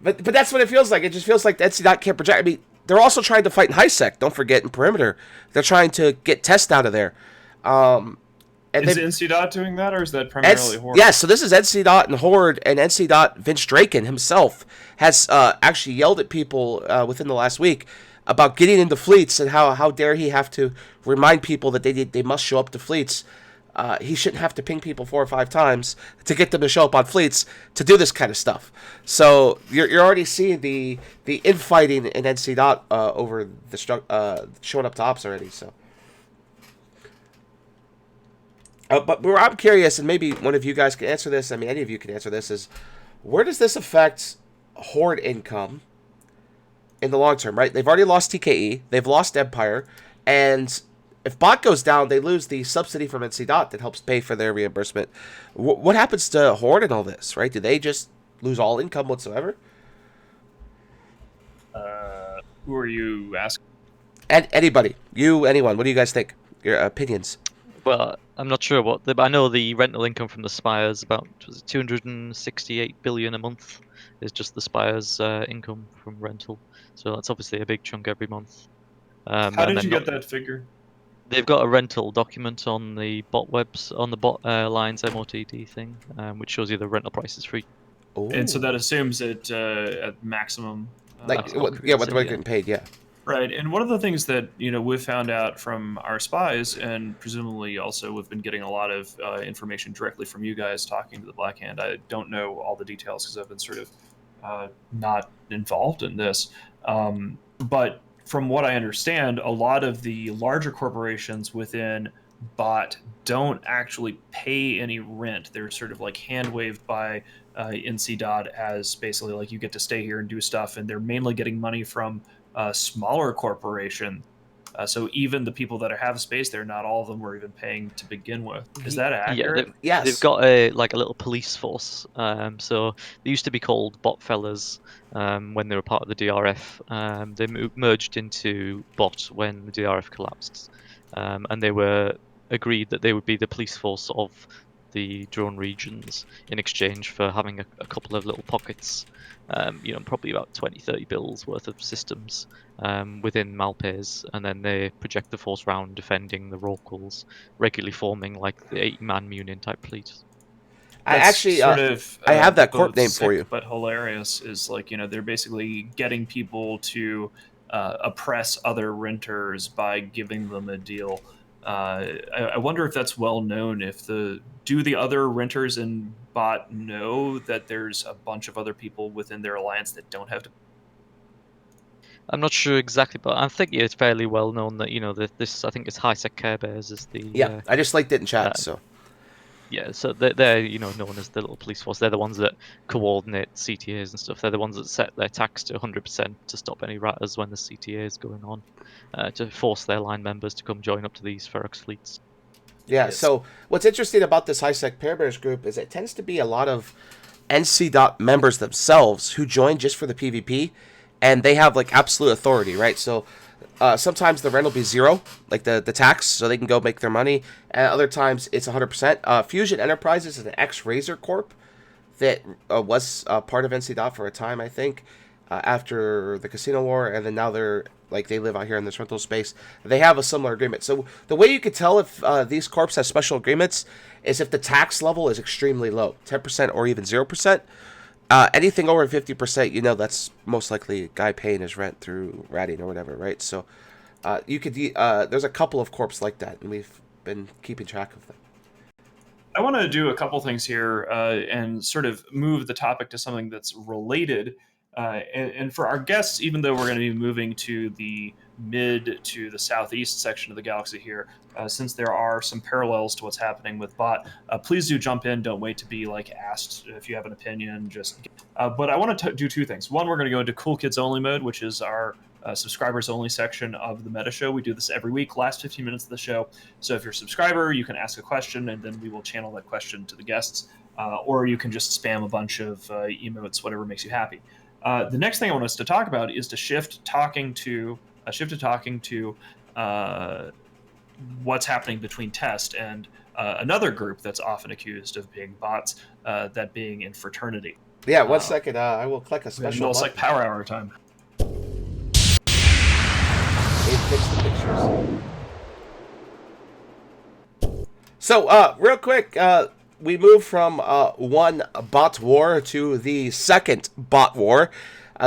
Speaker 3: But that's what it feels like. It just feels like NC Dot can't project. I mean, they're also trying to fight in HiSec. Don't forget in Perimeter. They're trying to get Test out of there.
Speaker 2: Is NC Dot doing that, or is that primarily Horde?
Speaker 3: Yes, so this is NC Dot and Horde, and NC Dot Vince Draken himself has actually yelled at people within the last week about getting into fleets and how dare he have to remind people that they must show up to fleets. He shouldn't have to ping people 4 or 5 times to get them to show up on fleets to do this kind of stuff. So you're already seeing the infighting in NC Dot over the showing up to ops already. So. But where I'm curious, and maybe one of you guys can answer this, I mean, any of you can answer this, is where does this affect Horde income in the long term, right? They've already lost TKE, they've lost Empire, and if bot goes down, they lose the subsidy from NC Dot that helps pay for their reimbursement. What happens to Horde and all this, right? Do they just lose all income whatsoever?
Speaker 2: Who are you asking?
Speaker 3: Anybody. Anyone. What do you guys think? Your opinions.
Speaker 5: Well, I'm not sure but I know the rental income from the Spires about 268 billion a month is just the Spires income from rental. So that's obviously a big chunk every month.
Speaker 2: How did you get that figure?
Speaker 5: They've got a rental document on the bot lines MOTD thing, which shows you the rental prices for each.
Speaker 2: And so that assumes it at maximum.
Speaker 3: What they're getting paid, yeah.
Speaker 2: Right, and one of the things that we've found out from our spies, and presumably also we've been getting a lot of information directly from you guys talking to the Black Hand. I don't know all the details because I've been sort of not involved in this. But from what I understand, a lot of the larger corporations within Bot don't actually pay any rent. They're sort of like hand waved by NC as basically like you get to stay here and do stuff, and they're mainly getting money from smaller corporations. So even the people that have space there, not all of them were even paying to begin with. Is that
Speaker 5: Yeah,
Speaker 2: accurate?
Speaker 3: Yes.
Speaker 5: they've got a little police force. So they used to be called Bot Fellas when they were part of the DRF. They merged into Bot when the DRF collapsed, and they were agreed that they would be the police force of the drone regions in exchange for having a couple of little pockets, probably about 20, 30 bills worth of systems within Malpais, and then they project the force round defending the Rorquals, regularly forming like the 80-man Munin type fleet.
Speaker 3: I
Speaker 2: That's
Speaker 3: actually,
Speaker 2: sort of
Speaker 3: I have that corp
Speaker 2: both
Speaker 3: name
Speaker 2: sick
Speaker 3: for you.
Speaker 2: but hilarious. Is like they're basically getting people to oppress other renters by giving them a deal. I wonder if that's well known. Do the other renters in Bot know that there's a bunch of other people within their alliance that don't have to?
Speaker 5: I'm not sure exactly, but I think it's fairly well known that this I think it's High Sec Care Bears is the
Speaker 3: Yeah, I just liked it in chat.
Speaker 5: uh,
Speaker 3: So
Speaker 5: yeah, so they're known as the little police force. They're the ones that coordinate CTAs and stuff. They're the ones that set their tax to 100% to stop any ratters when the CTA is going on, to force their line members to come join up to these Ferox fleets.
Speaker 3: yeah.
Speaker 2: Yes.
Speaker 3: So what's interesting about this high sec Pair Bears group is it tends to be a lot of NC members themselves who join just for the PvP, and they have like absolute authority, right? So sometimes the rent will be zero, like the tax, so they can go make their money. And other times it's 100%. Fusion Enterprises is an ex-Razor Corp that was part of NC for a time, I think, after the Casino War, and then now they live out here in this rental space. They have a similar agreement. So the way you could tell if these corps have special agreements is if the tax level is extremely low, 10% or even 0%. Anything over 50%, that's most likely a guy paying his rent through ratting or whatever, right? So you could there's a couple of corps like that, and we've been keeping track of them.
Speaker 2: I want to do a couple things here and sort of move the topic to something that's related. And for our guests, even though we're going to be moving to the mid to the southeast section of the galaxy here, since there are some parallels to what's happening with Bot, please do jump in. Don't wait to be asked if you have an opinion. But I want to do two things. One, we're going to go into Cool Kids Only mode, which is our subscribers only section of the meta show. We do this every week, last 15 minutes of the show. So if you're a subscriber, you can ask a question and then we will channel that question to the guests, or you can just spam a bunch of emotes, whatever makes you happy. The next thing I want us to talk about is to shift to talking to what's happening between Test and another group that's often accused of being bots, that being in Fraternity.
Speaker 3: Yeah, 1 second. I will click a special
Speaker 2: It's like Power Hour time.
Speaker 3: Fix the pictures. So, real quick, we move from one bot war to the second bot war.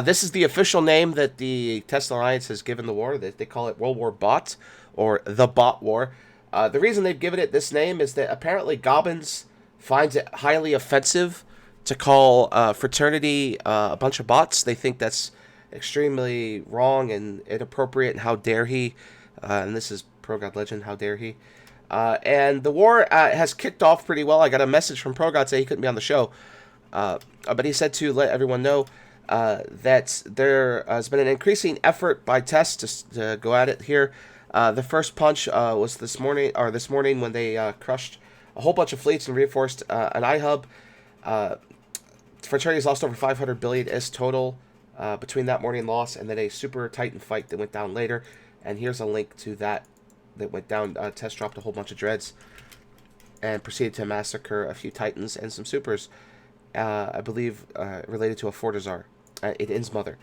Speaker 3: This is the official name that the Tesla Alliance has given the war. They call it World War Bot, or the Bot War. The reason they've given it this name is that apparently Gobbins finds it highly offensive to call Fraternity a bunch of bots. They think that's extremely wrong and inappropriate, and how dare he. And this is Pro God Legend, how dare he. And the war has kicked off pretty well. I got a message from Pro God saying he couldn't be on the show. But he said to let everyone know that there has been an increasing effort by Test to go at it here. The first punch was this morning when they crushed a whole bunch of fleets and reinforced an iHub. Fraternity's lost over 500 billion is total between that morning loss and then a super titan fight that went down later. And here's a link to that went down. Test dropped a whole bunch of dreads and proceeded to massacre a few titans and some supers, I believe related to a Fortizar in Innsmother.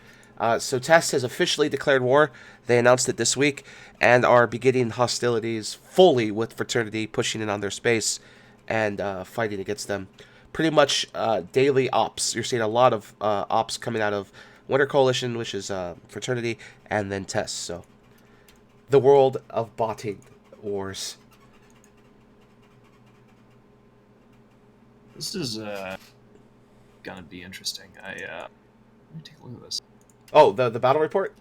Speaker 3: So Test has officially declared war. They announced it this week and are beginning hostilities fully with Fraternity, pushing in on their space and fighting against them. Pretty much daily ops. You're seeing a lot of ops coming out of Winter Coalition, which is Fraternity, and then Test. So the world of botting wars.
Speaker 2: This is gonna be interesting. Let me take a look at this.
Speaker 3: Oh, the battle report.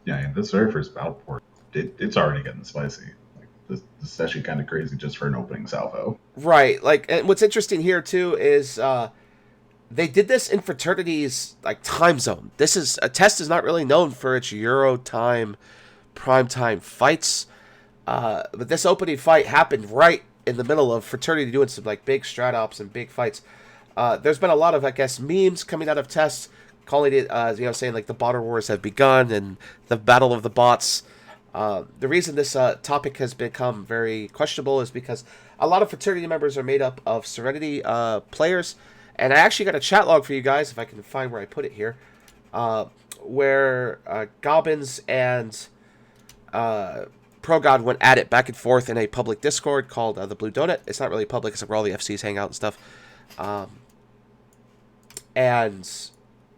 Speaker 6: Yeah, and this very first battle report, it's already getting spicy. Like this is actually kind of crazy just for an opening salvo.
Speaker 3: Right. Like, and what's interesting here too is they did this in Fraternity's like time zone. This is a test is not really known for its Euro time, prime time fights. But this opening fight happened right in the middle of Fraternity doing some like big strat ops and big fights. There's been a lot of, I guess, memes coming out of tests calling it, saying like the bot wars have begun and the battle of the bots. The reason this topic has become very questionable is because a lot of Fraternity members are made up of Serenity players. And I actually got a chat log for you guys, if I can find where I put it here, where Gobbins and ProGod went at it back and forth in a public Discord called the Blue Donut. It's not really public, it's where all the FCs hang out and stuff. And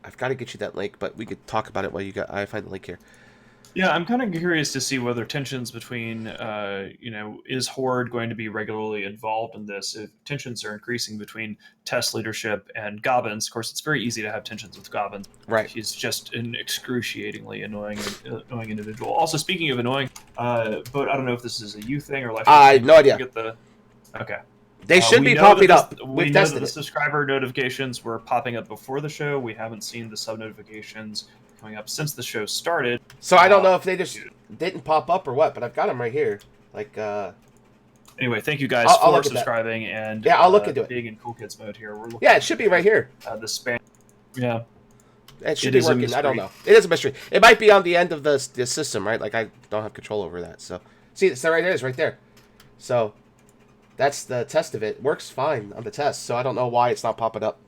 Speaker 3: I've got to get you that link, but we could talk about it while I find the link here.
Speaker 2: Yeah, I'm kind of curious to see whether tensions between, is Horde going to be regularly involved in this? If tensions are increasing between test leadership and Gobbins, of course, it's very easy to have tensions with Gobbins.
Speaker 3: Right.
Speaker 2: He's just an excruciatingly annoying individual. Also, speaking of annoying, but I don't know if this is a you thing or life.
Speaker 3: I have no idea.
Speaker 2: Okay.
Speaker 3: They should be popping up.
Speaker 2: We know that the subscriber notifications were popping up before the show. We haven't seen the sub notifications coming up since the show started.
Speaker 3: So I don't know if they just didn't pop up or what, but I've got them right here. Like,
Speaker 2: anyway, thank you guys for subscribing and
Speaker 3: I'll look into it.
Speaker 2: Being in Cool Kids mode here.
Speaker 3: It should be right here.
Speaker 2: The spam. Yeah.
Speaker 3: It should be working. I don't know. It is a mystery. It might be on the end of the system, right? Like I don't have control over that. So see, so right there is right there. So that's the test of it. Works fine on the test. So I don't know why it's not popping up.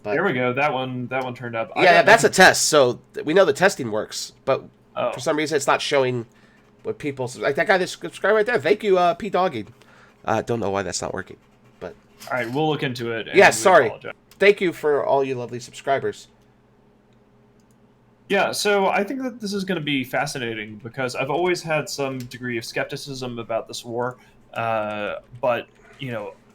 Speaker 3: But
Speaker 2: there we go. That one turned up.
Speaker 3: Yeah, that's a test. So we know the testing works, but for some reason it's not showing what people like. That guy that subscribed right there. Thank you, P Dogging. Don't know why that's not working, but
Speaker 2: all right, we'll look into it.
Speaker 3: Yeah, sorry. Thank you for all you lovely subscribers.
Speaker 2: Yeah, so I think that this is going to be fascinating because I've always had some degree of skepticism about this war, but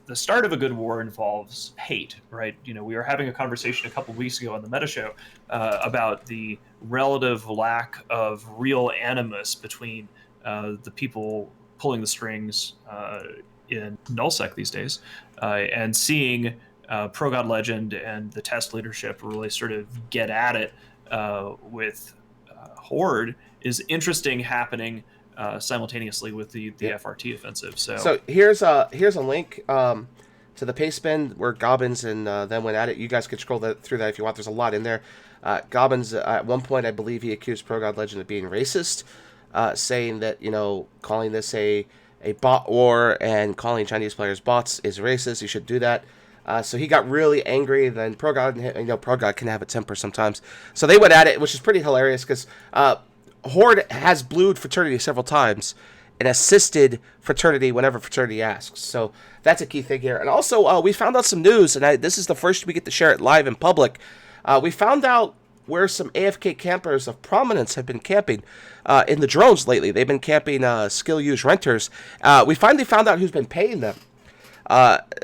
Speaker 2: the start of a good war involves hate, right? We were having a conversation a couple weeks ago on the Meta Show about the relative lack of real animus between the people pulling the strings in nullsec these days, and seeing ProGod Legend and the test leadership really sort of get at it with Horde is interesting happening simultaneously with the FRT offensive. So
Speaker 3: here's a link to the paste bin where Gobbins and them went at it. You guys can scroll through that if you want. There's a lot in there. Gobbins at one point, I believe, he accused ProGod Legend of being racist, saying that calling this a bot war and calling Chinese players bots is racist. You should do that. So he got really angry. Then ProGod can have a temper sometimes. So they went at it, which is pretty hilarious because Horde has blued Fraternity several times and assisted Fraternity whenever Fraternity asks. So that's a key thing here. And also, we found out some news, and this is the first we get to share it live in public. We found out where some AFK campers of prominence have been camping in the drones lately. They've been camping skill use renters. We finally found out who's been paying them.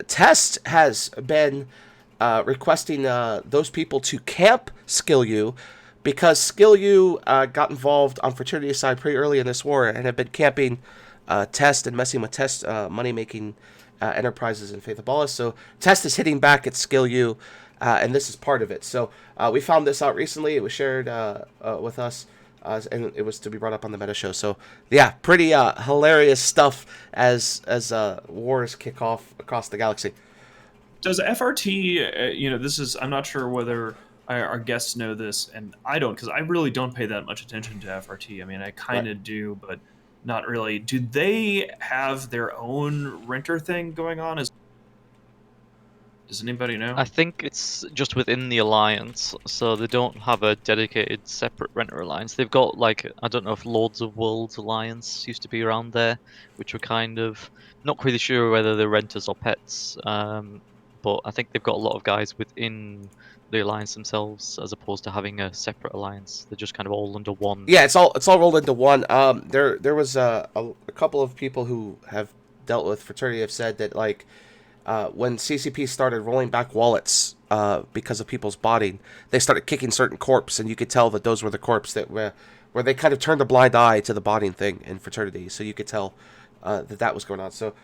Speaker 3: Test has been requesting those people to camp Skill U because Skill U got involved on Fraternity's side pretty early in this war and have been camping Test and messing with Test money-making enterprises in Faith of Ballas. So Test is hitting back at Skill U, and this is part of it. So we found this out recently. It was shared with us. And it was to be brought up on the Meta Show. So, yeah, pretty hilarious stuff as wars kick off across the galaxy.
Speaker 2: Does FRT, this is, I'm not sure whether our guests know this, and I don't, because I really don't pay that much attention to FRT. I mean, I kind of do, but not really. Do they have their own renter thing going on? Does anybody know?
Speaker 5: I think it's just within the alliance, so they don't have a dedicated separate renter alliance. They've got, like, I don't know if Lords of Worlds alliance used to be around there, which were kind of not really sure whether they're renters or pets, but I think they've got a lot of guys within the alliance themselves as opposed to having a separate alliance. They're just kind of all under one.
Speaker 3: Yeah, it's all rolled into one. There was a couple of people who have dealt with Fraternity have said that, like, when CCP started rolling back wallets because of people's botting. They started kicking certain corpse, and you could tell that those were the corpse that were where they kind of turned a blind eye to the botting thing in Fraternity. So you could tell that was going on. So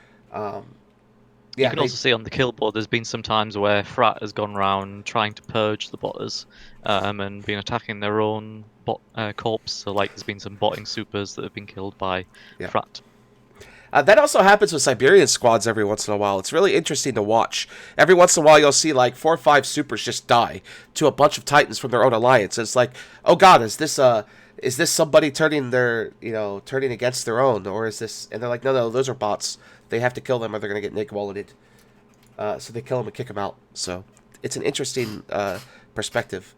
Speaker 5: you can also see on the kill board there's been some times where Frat has gone around trying to purge the botters and been attacking their own corpse. So like there's been some botting supers that have been killed by Frat.
Speaker 3: That also happens with Siberian squads every once in a while. It's really interesting to watch. Every once in a while, you'll see like 4 or 5 supers just die to a bunch of Titans from their own alliance. It's like, oh god, is this somebody turning against their own, or is this? And they're like, no, those are bots. They have to kill them, or they're gonna get Nick walleted. So they kill them and kick them out. So it's an interesting perspective.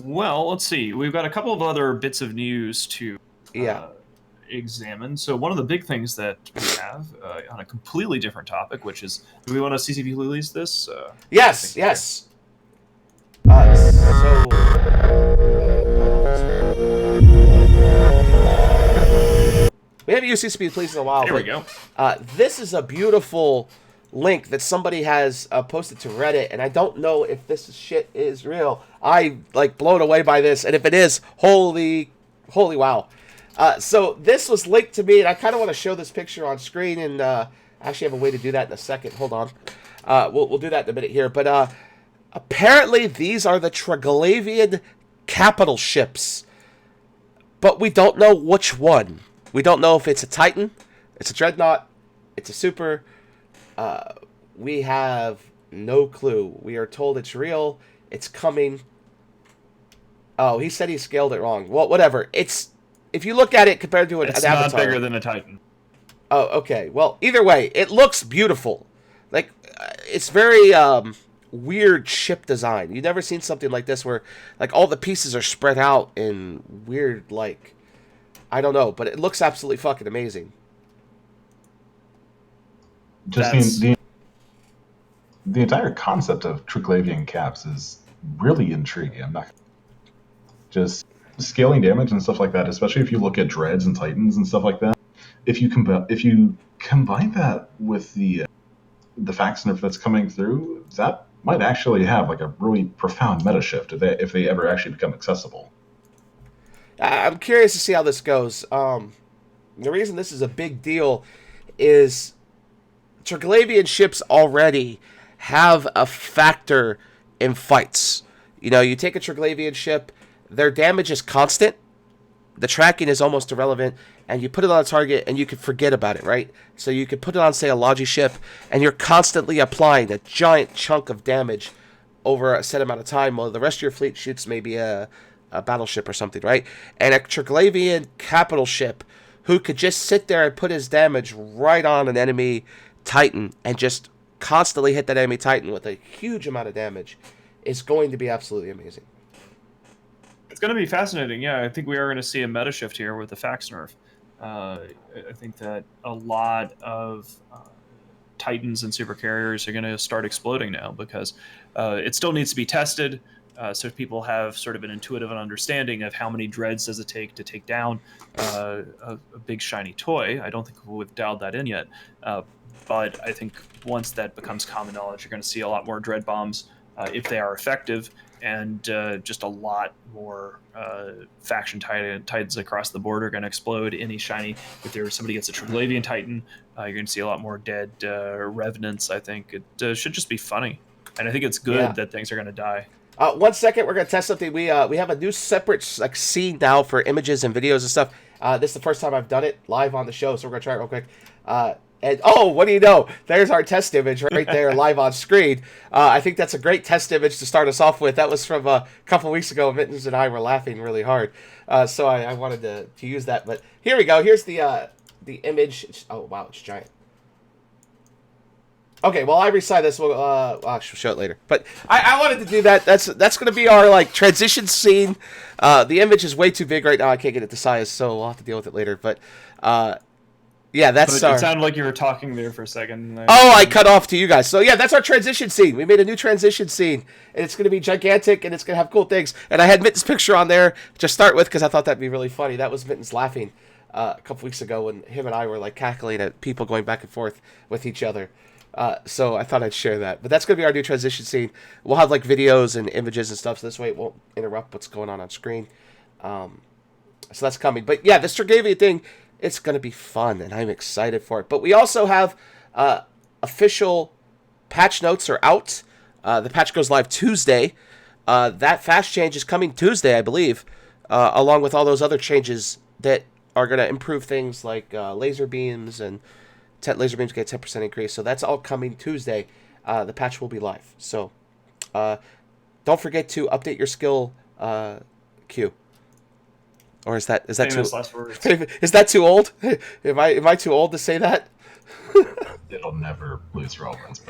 Speaker 2: Well, let's see. We've got a couple of other bits of news to examine. So one of the big things that we have on a completely different topic, which is, do we want to CCP release this?
Speaker 3: Yes. We haven't used CCP Please in a while.
Speaker 2: Here we go.
Speaker 3: This is a beautiful link that somebody has posted to Reddit, and I don't know if this shit is real. I blown away by this, and if it is, holy wow. So this was linked to me, and I kind of want to show this picture on screen, and I actually have a way to do that in a second. Hold on. We'll do that in a minute here. But apparently these are the Triglavian capital ships, but we don't know which one. We don't know if it's a Titan, it's a Dreadnought, it's a Super. We have no clue. We are told it's real. It's coming. Oh, he said he scaled it wrong. Well, whatever. If you look at it compared to an Avatar,
Speaker 2: it's not bigger than a Titan.
Speaker 3: Oh, okay. Well, either way, it looks beautiful. Like, it's very weird ship design. You've never seen something like this where, like, all the pieces are spread out in weird, like, I don't know, but it looks absolutely fucking amazing.
Speaker 6: Just the entire concept of Triglavian caps is really intriguing. I'm not just scaling damage and stuff like that, especially if you look at Dreads and Titans and stuff like that. If you combine that with the fact nerf that's coming through, that might actually have like a really profound meta shift if they ever actually become accessible.
Speaker 3: I'm curious to see how this goes. The reason this is a big deal is Triglavian ships already have a factor in fights. You know, you take a Triglavian ship, their damage is constant, the tracking is almost irrelevant, and you put it on a target and you can forget about it, right? So you could put it on, say, a Logi ship, and you're constantly applying a giant chunk of damage over a set amount of time, while the rest of your fleet shoots maybe a battleship or something, right? And a Triglavian capital ship who could just sit there and put his damage right on an enemy Titan and just constantly hit that enemy Titan with a huge amount of damage is going to be absolutely amazing.
Speaker 2: It's going to be fascinating. Yeah, I think we are going to see a meta shift here with the fax nerf. I think that a lot of Titans and super carriers are going to start exploding now because it still needs to be tested. So people have sort of an intuitive understanding of how many dreads does it take to take down a big shiny toy. I don't think we've dialed that in yet. But I think once that becomes common knowledge, you're going to see a lot more dread bombs if they are effective, and just a lot more faction Titans across the board are going to explode. Any shiny, if there's somebody gets a Triglavian Titan, you're going to see a lot more dead Revenants. I think it should just be funny, and I think it's good that things are going to die.
Speaker 3: 1 second, we're going to test something. We have a new separate scene now for images and videos and stuff. This is the first time I've done it live on the show, so we're going to try it real quick. And what do you know? There's our test image right there live on screen. I think that's a great test image to start us off with. That was from a couple weeks ago. Mittens and I were laughing really hard. So I wanted to use that. But here we go. Here's the image. Oh, wow, it's giant. Okay, well, I resize this. I'll show it later. But I wanted to do that. That's going to be our transition scene. The image is way too big right now. I can't get it to size, so we'll have to deal with it later. But yeah, that's
Speaker 2: It sounded like you were talking there for a second.
Speaker 3: I cut off to you guys. So yeah, that's our transition scene. We made a new transition scene, and it's going to be gigantic, and it's going to have cool things. And I had Mittens' picture on there to start with because I thought that'd be really funny. That was Mittens laughing a couple weeks ago when him and I were cackling at people going back and forth with each other. So I thought I'd share that. But that's going to be our new transition scene. We'll have like videos and images and stuff, so this way it won't interrupt what's going on screen. So that's coming. But yeah, the Strigavia thing, it's going to be fun, and I'm excited for it. But we also have official patch notes are out. The patch goes live Tuesday. That fast change is coming Tuesday, I believe, along with all those other changes that are going to improve things like laser beams and laser beams get a 10% increase. So that's all coming Tuesday. The patch will be live. So don't forget to update your skill queue. Or is that
Speaker 2: Famous
Speaker 3: too
Speaker 2: last words.
Speaker 3: is that too old? Am I too old to say that?
Speaker 6: It'll never lose relevance,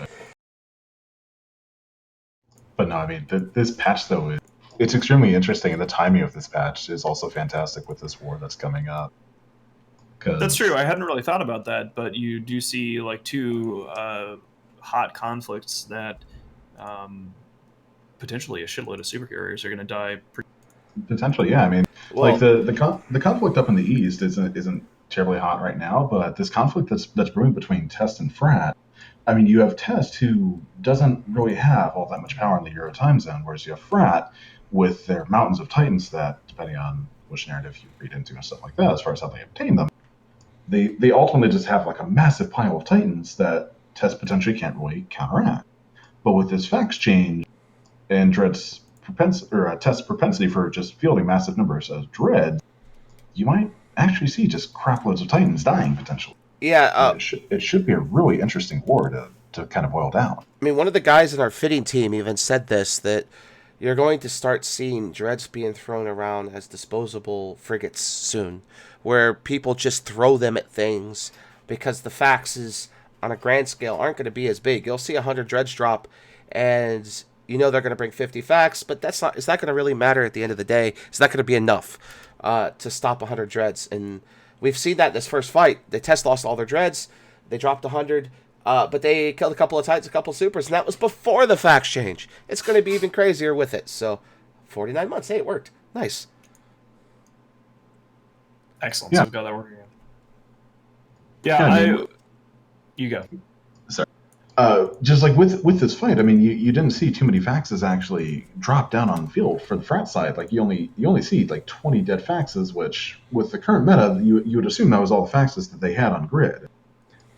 Speaker 6: but no, I mean this patch though it's extremely interesting, and the timing of this patch is also fantastic with this war that's coming up.
Speaker 2: That's true. I hadn't really thought about that, but you do see like two hot conflicts that potentially a shitload of supercarriers are going to die.
Speaker 6: Potentially, yeah. I mean,
Speaker 3: Well,
Speaker 6: like the conflict up in the east isn't terribly hot right now, but this conflict that's brewing between Test and Frat. I mean, you have Test who doesn't really have all that much power in the Euro time zone, whereas you have Frat with their mountains of Titans that, depending on which narrative you read into and stuff like that, as far as how they obtain them, they ultimately just have like a massive pile of Titans that Test potentially can't really counteract. But with this fax change and Test's propensity for just fielding massive numbers of Dreads, you might actually see just crap loads of Titans dying potentially.
Speaker 3: yeah.
Speaker 6: It should be a really interesting war to kind of boil down.
Speaker 3: I mean, one of the guys in our fitting team even said this, that you're going to start seeing Dreads being thrown around as disposable frigates soon, where people just throw them at things because the faxes on a grand scale aren't going to be as big. You'll see 100 Dreads drop, and you know they're going to bring 50 fax, but it's not going to really matter at the end of the day. It's not going to be enough to stop 100 Dreads, and we've seen that in this first fight. The Test lost all their Dreads. They dropped 100. But they killed a couple of Titans, a couple of Supers, and that was before the fax change. It's going to be even crazier with it. So, 49 months. Hey, it worked. Nice.
Speaker 2: Excellent.
Speaker 6: Yeah.
Speaker 2: So we've got that working. Yeah, you go.
Speaker 6: Sorry. Just like with this fight, I mean, you didn't see too many faxes actually drop down on the field for the Frat side. Like you only see like 20 dead faxes, which with the current meta, you would assume that was all the faxes that they had on grid.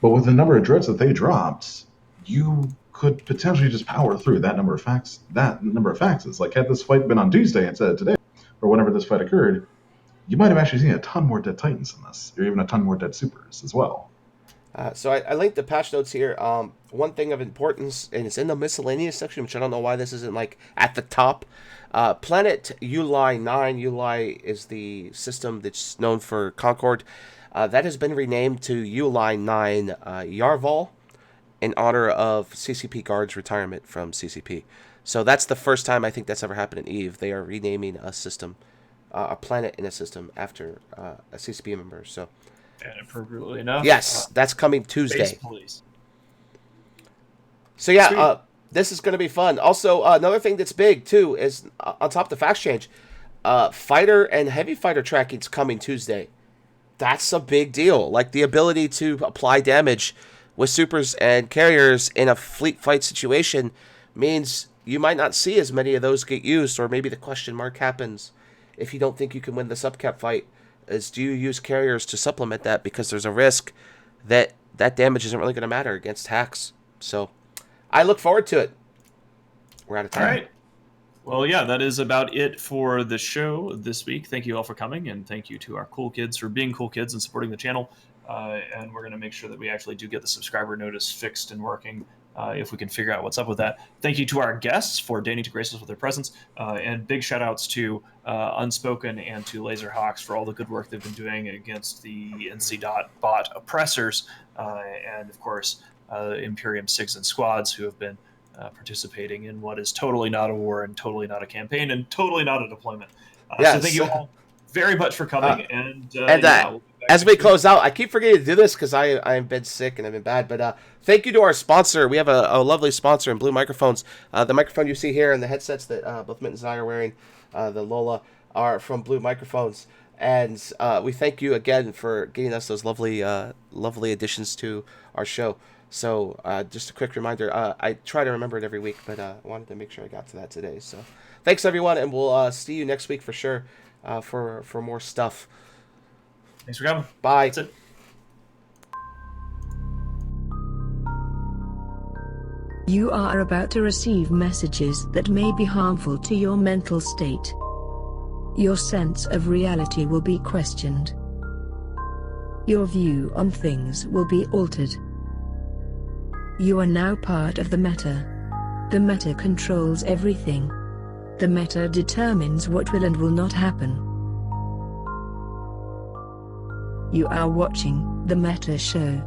Speaker 6: But with the number of Dreads that they dropped, you could potentially just power through that number of faxes. Like had this fight been on Tuesday instead of today, or whenever this fight occurred, you might have actually seen a ton more dead Titans in this, or even a ton more dead Supers as well.
Speaker 3: So I linked the patch notes here. One thing of importance, and it's in the miscellaneous section, which I don't know why this isn't like at the top. Planet Uli 9. Uli is the system that's known for Concord. That has been renamed to Uli 9 Yarval in honor of CCP Guard's retirement from CCP. So that's the first time I think that's ever happened in EVE. They are renaming a system, a planet in a system after a CCP member. So,
Speaker 2: And appropriately enough.
Speaker 3: yes, that's coming Tuesday.
Speaker 2: Space Police.
Speaker 3: So yeah, this is going to be fun. Also, another thing that's big too is on top of the fax change, fighter and heavy fighter tracking's coming Tuesday. That's a big deal. Like the ability to apply damage with supers and carriers in a fleet fight situation means you might not see as many of those get used, or maybe the question mark happens if you don't think you can win the subcap fight, is do you use carriers to supplement that, because there's a risk that that damage isn't really going to matter against hacks. So I look forward to it. We're out of time.
Speaker 2: All right. Well, yeah, that is about it for the show this week. Thank you all for coming, and thank you to our cool kids for being cool kids and supporting the channel. And we're going to make sure that we actually do get the subscriber notice fixed and working if we can figure out what's up with that. Thank you to our guests for deigning to grace us with their presence, and big shout-outs to Unspoken and to Laserhawks for all the good work they've been doing against the NC.bot oppressors, and, of course, Imperium SIGs and squads who have been participating in what is totally not a war and totally not a campaign and totally not a deployment.
Speaker 3: Yes.
Speaker 2: So thank you all very much for coming. We'll
Speaker 3: as we close out, I keep forgetting to do this because I've been sick and I've been bad, but thank you to our sponsor. We have a lovely sponsor in Blue Microphones. The microphone you see here and the headsets that both Mittens and I are wearing, the Lola, are from Blue Microphones. And we thank you again for getting us those lovely additions to our show. So just a quick reminder. I try to remember it every week, but I wanted to make sure I got to that today. So thanks everyone, and we'll see you next week for sure for more stuff.
Speaker 2: Thanks for coming.
Speaker 3: Bye.
Speaker 2: That's it.
Speaker 1: You are about to receive messages that may be harmful to your mental state. Your sense of reality will be questioned. Your view on things will be altered. You are now part of the meta. The meta controls everything. The meta determines what will and will not happen. You are watching the Meta Show.